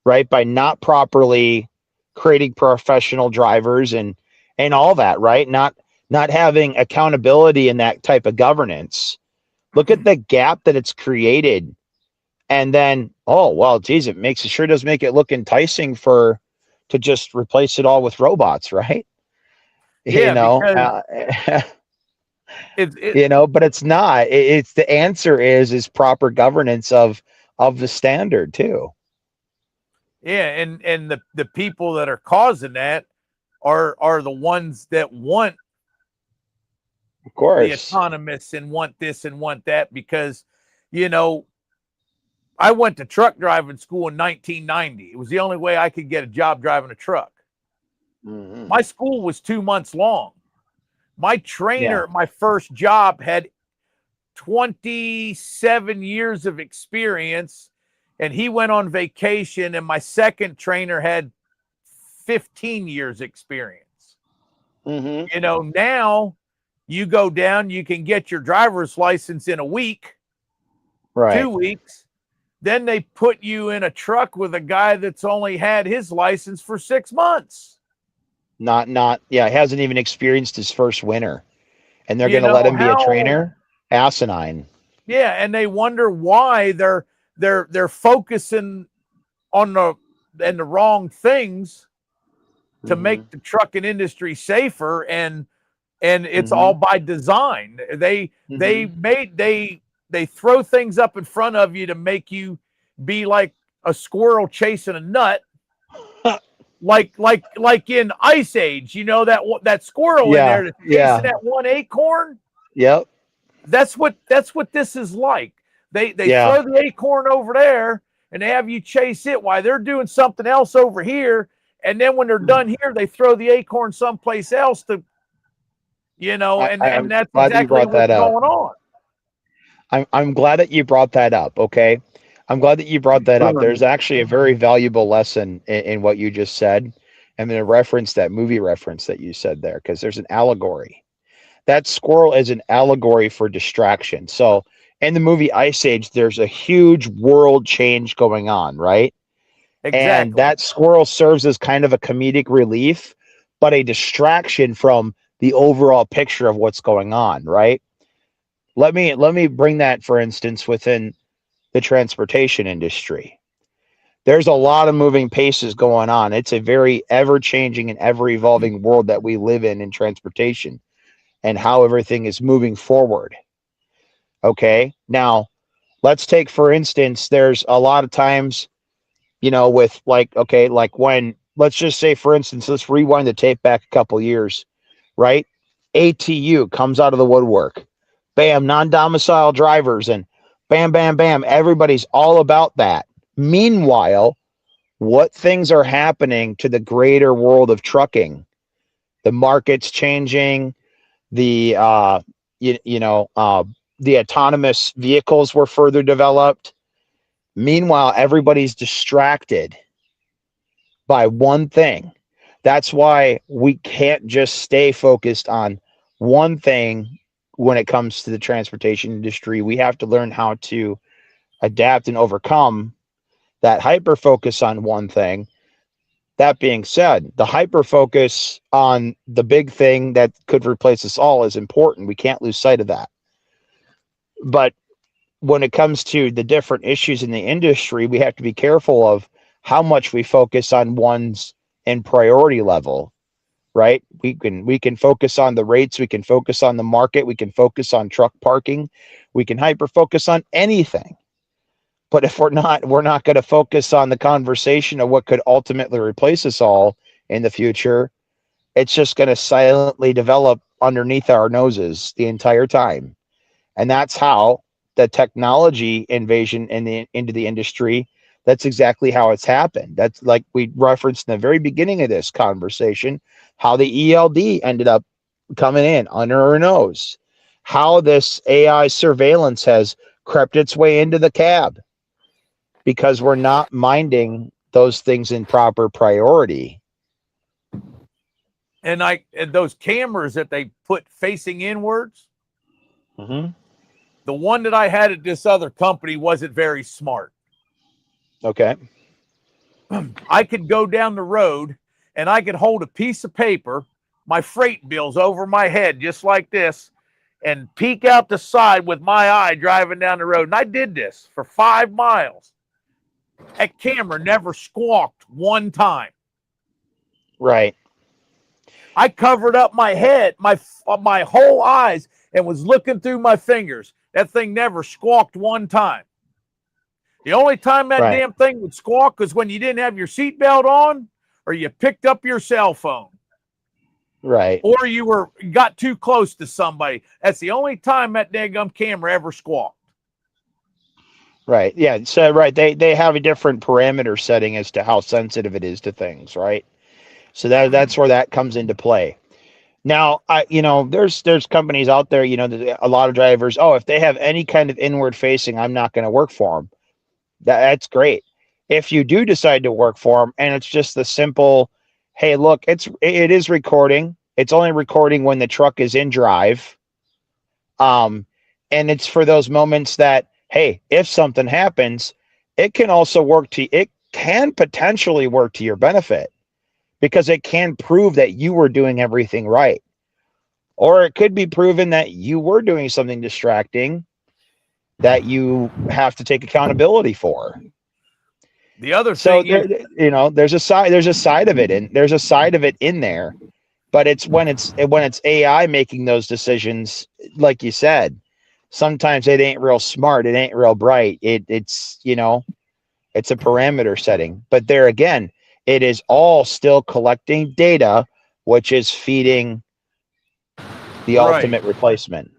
right? By not properly creating professional drivers and all that, right? Not having accountability in that type of governance. Look at the gap that it's created. And then, oh well, geez, it sure does make it look enticing to just replace it all with robots, right? You Yeah. know, Because it, you know, but it's not. It's the answer is proper governance of the standard too. yeah. And the people that are causing that are the ones that want Of the course. autonomous and want this and want that because, you know, I went to truck driving school in 1990. It was the only way I could get a job driving a truck. Mm-hmm. My school was 2 months long. My Yeah. trainer, my first job, had 27 years of experience, and he went on vacation, and my second trainer had 15 years experience. Mm-hmm. You know, now you go down, you can get your driver's license in a week, Right. 2 weeks. Then they put you in a truck with a guy that's only had his license for 6 months. Not yeah, he hasn't even experienced his first winter. And they're You gonna know let him be a how? trainer? Asinine. Yeah, and they wonder why they're focusing on the wrong things to Mm-hmm. make the trucking industry safer, and it's all Mm-hmm. by design. They Mm-hmm. made they throw things up in front of you to make you be like a squirrel chasing a nut, like in Ice Age. You know that squirrel in there Yeah. that's chasing Yeah. that one acorn. Yep. That's what this is like. They Yeah. throw the acorn over there and they have you chase it while they're doing something else over here. And then when they're done here, they throw the acorn someplace else to, you know, and I'm that's glad that you exactly brought what's that up. going on. I'm glad that you brought that up. Okay. I'm glad that you brought that up. There's actually a very valuable lesson in what you just said. I'm going to reference that movie reference that you said there because there's an allegory. That squirrel is an allegory for distraction. So in the movie Ice Age, there's a huge world change going on, right? And Exactly. that squirrel serves as kind of a comedic relief, but a distraction from the overall picture of what's going on, right? Let me bring that for instance within the transportation industry. There's a lot of moving pieces going on. It's a very ever changing and ever evolving world that we live in transportation and how everything is moving forward. Okay. Now, let's take, for instance, there's a lot of times, with like, okay, like when, let's just say, for instance, let's rewind the tape back a couple years, right? ATU comes out of the woodwork. Bam, non-domicile drivers, and bam, bam, bam. Everybody's all about that. Meanwhile, what things are happening to the greater world of trucking? The market's changing. The the autonomous vehicles were further developed. Meanwhile, everybody's distracted by one thing. That's why we can't just stay focused on one thing when it comes to the transportation industry. We have to learn how to adapt and overcome that hyper focus on one thing. That being said, the hyper focus on the big thing that could replace us all is important. We can't lose sight of that. But when it comes to the different issues in the industry, we have to be careful of how much we focus on one's in priority level, right? We can focus on the rates, we can focus on the market, we can focus on truck parking, we can hyper focus on anything. But if we're not going to focus on the conversation of what could ultimately replace us all in the future. It's just going to silently develop underneath our noses the entire time. And that's how the technology invasion into the industry, that's exactly how it's happened. That's like we referenced in the very beginning of this conversation, how the ELD ended up coming in under our nose, how this AI surveillance has crept its way into the cab because we're not minding those things in proper priority. And those cameras that they put facing inwards, Mm-hmm. the one that I had at this other company wasn't very smart. Okay. I could go down the road and I could hold a piece of paper, my freight bills over my head, just like this, and peek out the side with my eye driving down the road. And I did this for 5 miles. That camera never squawked one time. Right. I covered up my head, my whole eyes, and was looking through my fingers. That thing never squawked one time. The only time that Right. damn thing would squawk was when you didn't have your seatbelt on, or you picked up your cell phone, Right. or you got too close to somebody. That's the only time that daggum camera ever squawked. Right. Yeah. So right, they have a different parameter setting as to how sensitive it is to things, right? So that's where that comes into play. Now, there's companies out there, a lot of drivers, oh, if they have any kind of inward facing, I'm not going to work for them. That's great. If you do decide to work for them and it's just the simple, hey, look, it is recording. It's only recording when the truck is in drive. And it's for those moments that, hey, if something happens, it can potentially work to your benefit because it can prove that you were doing everything right. Or it could be proven that you were doing something distracting that you have to take accountability for. The other So thing is, there's a side of it, and there's a side of it in there. But it's when it's AI making those decisions, like you said, sometimes it ain't real smart, it ain't real bright. It's a parameter setting. But there again, it is all still collecting data, which is feeding the right. ultimate replacement.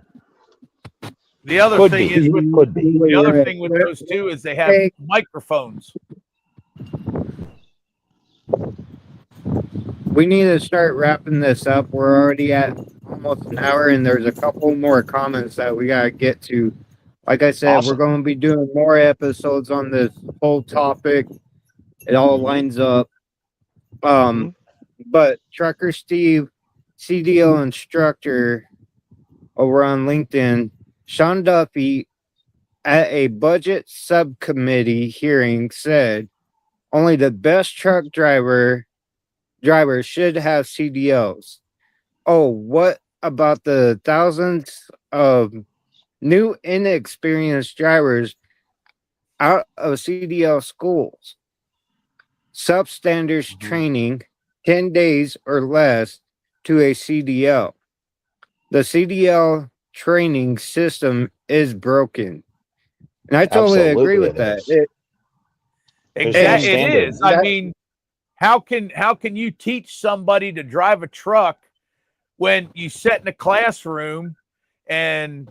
The other Could thing be. is with Could be. the other thing with those two is they have microphones. We need to start wrapping this up. We're already at almost an hour, and there's a couple more comments that we gotta get to. Like I said, we're Awesome. going to be doing more episodes on this whole topic. It all lines up. But Trucker Steve, CDL instructor over on LinkedIn, Sean Duffy at a budget subcommittee hearing said only the best truck drivers should have CDLs. Oh, what about the thousands of new inexperienced drivers out of CDL schools? Substandard training 10 days or less to a CDL. The CDL training system is broken. And I totally agree Absolutely with it that. is. There's no Exactly, it standard. is. I mean, how can you teach somebody to drive a truck when you sit in a classroom and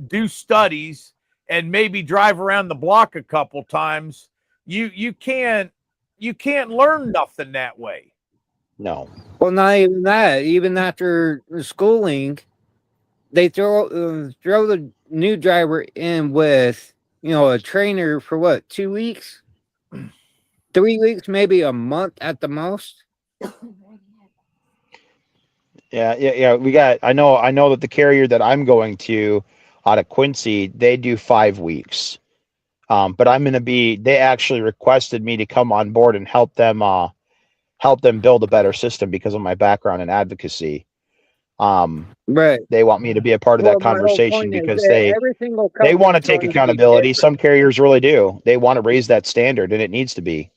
do studies and maybe drive around the block a couple times? You can't learn nothing that way. No. Well, not even that. Even after schooling, they throw the new driver in with a trainer for what, 2 weeks, 3 weeks, maybe a month at the most. Yeah. We got. I know that the carrier that I'm going to out of Quincy, they do 5 weeks. But I'm going to be. They actually requested me to come on board and help them build a better system because of my background in advocacy. Right. They want me to be a part of Well, that my whole conversation point is because that every single they company want to is take going to be accountability. different. Some carriers really do. They want to raise that standard, and it needs to be.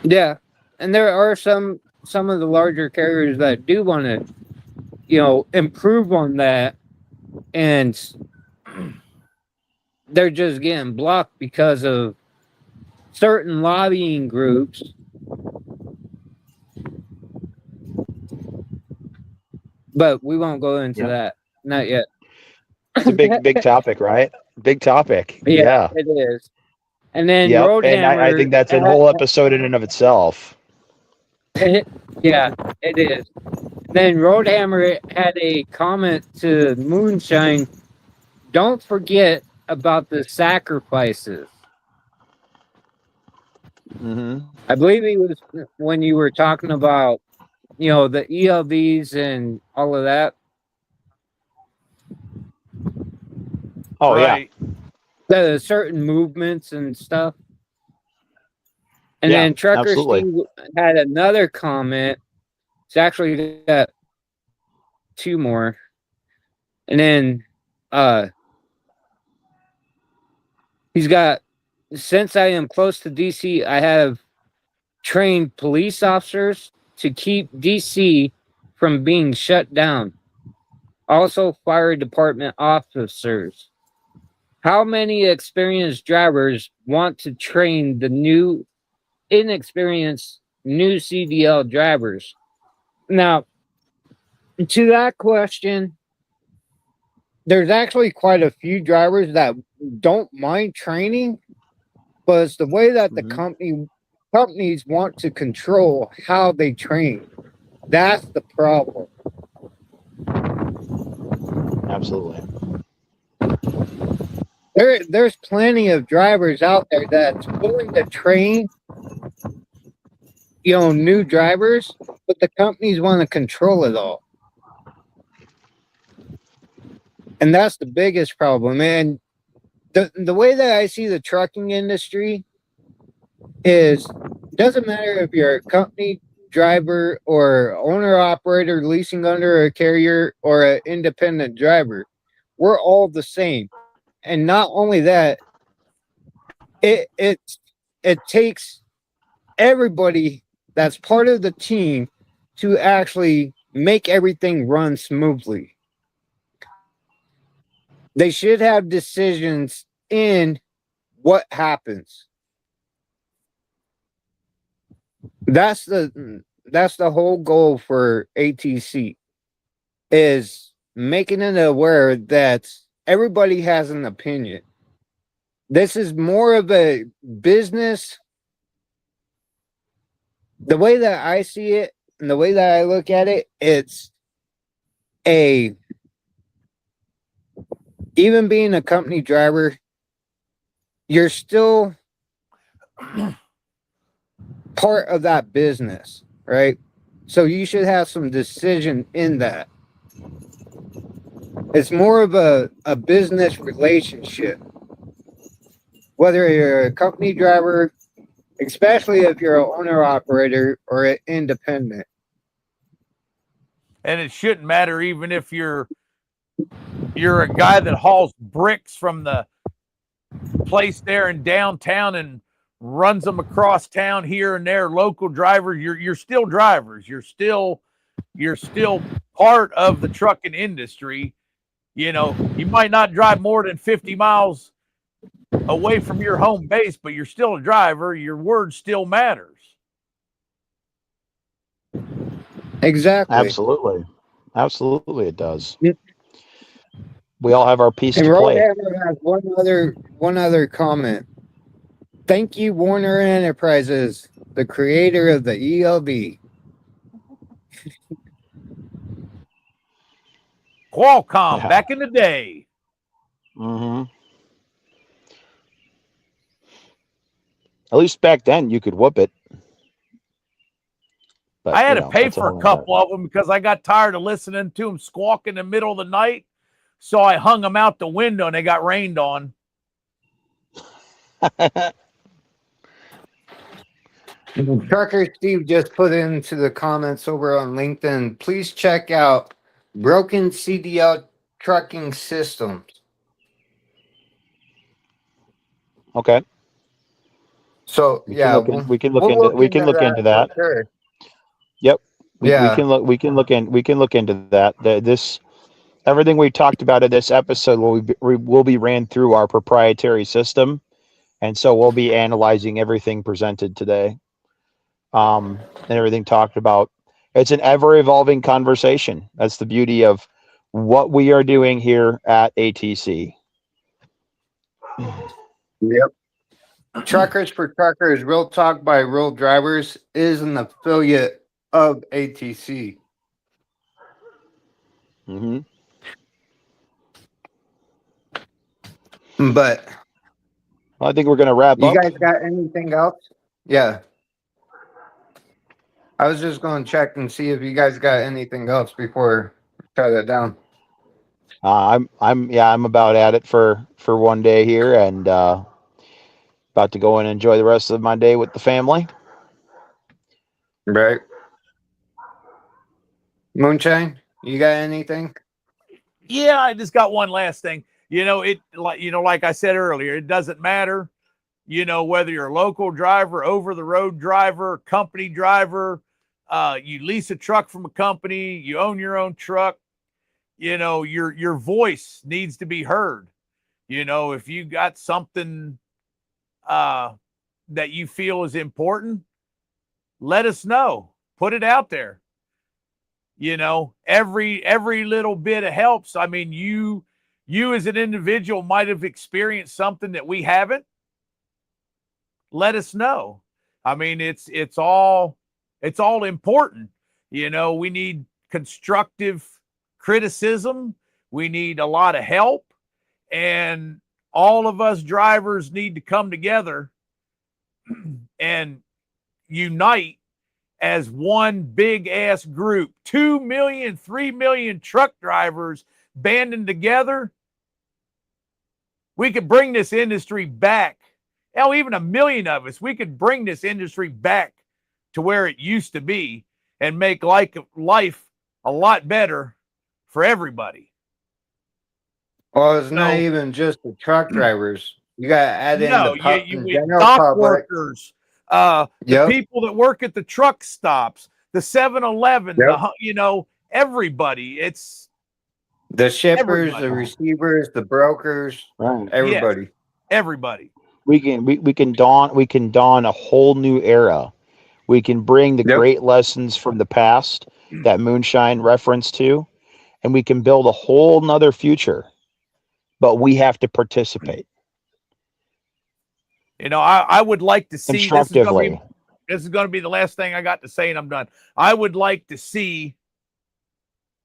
Yeah, and there are some of the larger carriers that do want to improve on that, and they're just getting blocked because of certain lobbying groups. But we won't go into Yep. that. Not yet. It's a big topic, right? Big topic. Yeah, Yeah. it is. And then Yep. And I Roadhammer, think that's a whole episode in and of itself. yeah, it is. Then Roadhammer had a comment to Moonshine. Don't forget about the sacrifices. Mm-hmm. I believe he was when you were talking about, the ELVs and all of that. Oh Right. The certain movements and stuff. And yeah. then Trucker Absolutely. Steve had another comment. It's actually got two more. And then he's got, since I am close to DC, I have trained police officers to keep DC from being shut down. Also, fire department officers. How many experienced drivers want to train the new, inexperienced new CDL drivers? Now, to that question, there's actually quite a few drivers that don't mind training, but it's the way that the Mm-hmm. companies want to control how they train. That's the problem. Absolutely. There's plenty of drivers out there that's willing to train, new drivers, but the companies want to control it all. And that's the biggest problem. And the way that I see the trucking industry is, doesn't matter if you're a company driver or owner operator leasing under a carrier or an independent driver. We're all the same. And not only that, it takes everybody that's part of the team to actually make everything run smoothly. They should have decisions in what happens. That's the whole goal for ATC, is making it aware that everybody has an opinion. This is more of a business. The way that I see it and the way that I look at it, it's a, even being a company driver, you're still part of that business, right? So you should have some decision in that. It's more of a business relationship. Whether you're a company driver, especially if you're an owner operator or an independent. And it shouldn't matter even if you're a guy that hauls bricks from the place there in downtown and runs them across town here and there, local drivers. You're still drivers. You're still part of the trucking industry. You know, you might not drive more than 50 miles away from your home base, but you're still a driver. Your word still matters. Exactly. Absolutely. Absolutely, it does. Yep. We all have our piece And to play. Roadhammer has one other comment. Thank you, Warner Enterprises, the creator of the ELV. Qualcomm, Yeah. back in the day. Mm-hmm. At least back then, you could whoop it. But, I had to pay that's for a whole couple of them because I got tired of listening to them squawk in the middle of the night. So I hung them out the window and they got rained on. other. Trucker Steve just put into the comments over on LinkedIn. Please check out Broken CDL Trucking Systems. Okay. So We can yeah, look in, we can look we'll into look we can look into for that. sure. Yep. We Yeah, can look into that. This everything we talked about in this episode will be ran through our proprietary system, and so we'll be analyzing everything presented today, and everything talked about. It's an ever evolving conversation. That's the beauty of what we are doing here at ATC. yep. Truckers for Truckers, Real Talk by Real Drivers is an affiliate of ATC. Mm-hmm. But I think we're going to wrap you up. guys got anything else? Yeah. I was just going to check and see if you guys got anything else before we shut it down. I'm about at it for one day here, and about to go and enjoy the rest of my day with the family. Right. Moonshine, you got anything? Yeah, I just got one last thing. Like I said earlier, it doesn't matter, whether you're a local driver, over the road driver, company driver, you lease a truck from a company, you own your own truck, your voice needs to be heard. If you got something that you feel is important, let us know. Put it out there. Every little bit of helps. I mean, you as an individual might have experienced something that we haven't. Let us know. I mean, it's all important. We need constructive criticism. We need a lot of help, and all of us drivers need to come together and unite as one big ass group. 2 million, 3 million truck drivers banding together. We could bring this industry back. Hell, even 1 million of us, we could bring this industry back to where it used to be and make life a lot better for everybody. Well, it's not even just the truck drivers. You got to add in the general dock public. workers, the people that work at the truck stops, the 7-Eleven, everybody. It's the shippers, everybody. the receivers, the brokers, Right. everybody. Yes, everybody. We can dawn a whole new era. We can bring the great lessons from the past that Moonshine referenced to, and we can build a whole nother future. But we have to participate. I would like to see constructively. This is going to be the last thing I got to say, and I'm done. I would like to see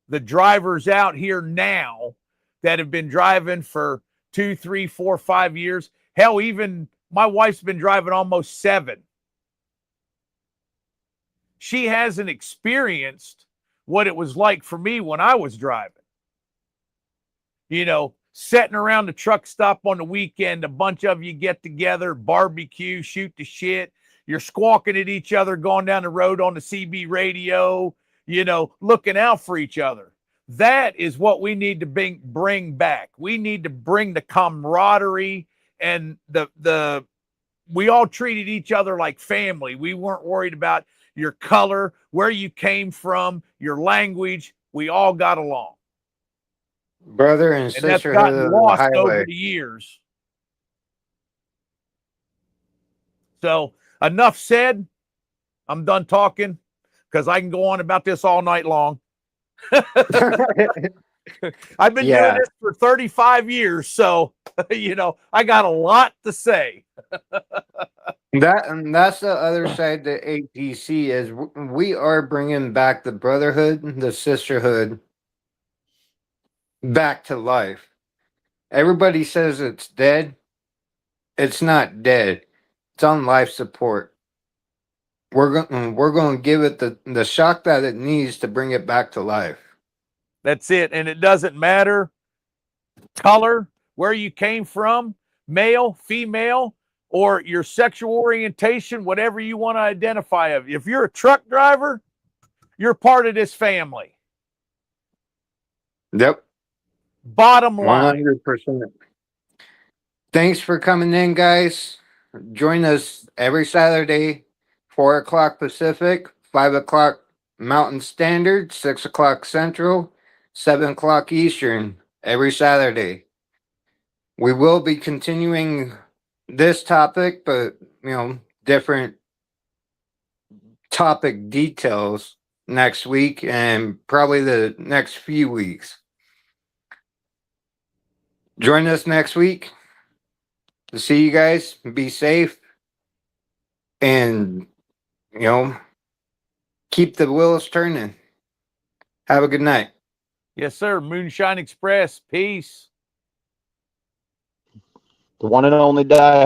the drivers out here now that have been driving for 2, 3, 4, 5 years. Hell, even my wife's been driving almost 7. She hasn't experienced what it was like for me when I was driving. Sitting around the truck stop on the weekend, a bunch of you get together, barbecue, shoot the shit. You're squawking at each other, going down the road on the CB radio, looking out for each other. That is what we need to bring back. We need to bring the camaraderie and we all treated each other like family. We weren't worried about your color, where you came from, your language. We all got along. Brother and And that's sisterhood gotten of the lost over highway. the years. So enough said. I'm done talking because I can go on about this all night long. I've been doing Yeah. this for 35 years, so I got a lot to say. And that's the other side to APC is we are bringing back the brotherhood, the sisterhood back to life. Everybody says it's dead. It's not dead. It's on life support. We're going to give it the shock that it needs to bring it back to life. That's it. And it doesn't matter color, where you came from, male, female, or your sexual orientation, whatever you want to identify of. If you're a truck driver, you're part of this family. Yep. Bottom line. 100%. Thanks for coming in, guys. Join us every Saturday, 4 o'clock Pacific, 5 o'clock Mountain Standard, 6 o'clock Central, 7 o'clock Eastern, every Saturday. We will be continuing this topic, but, different topic details next week and probably the next few weeks. Join us next week. See you guys. Be safe. And, keep the wheels turning. Have a good night. Yes, sir. Moonshine Express. Peace. The one and only die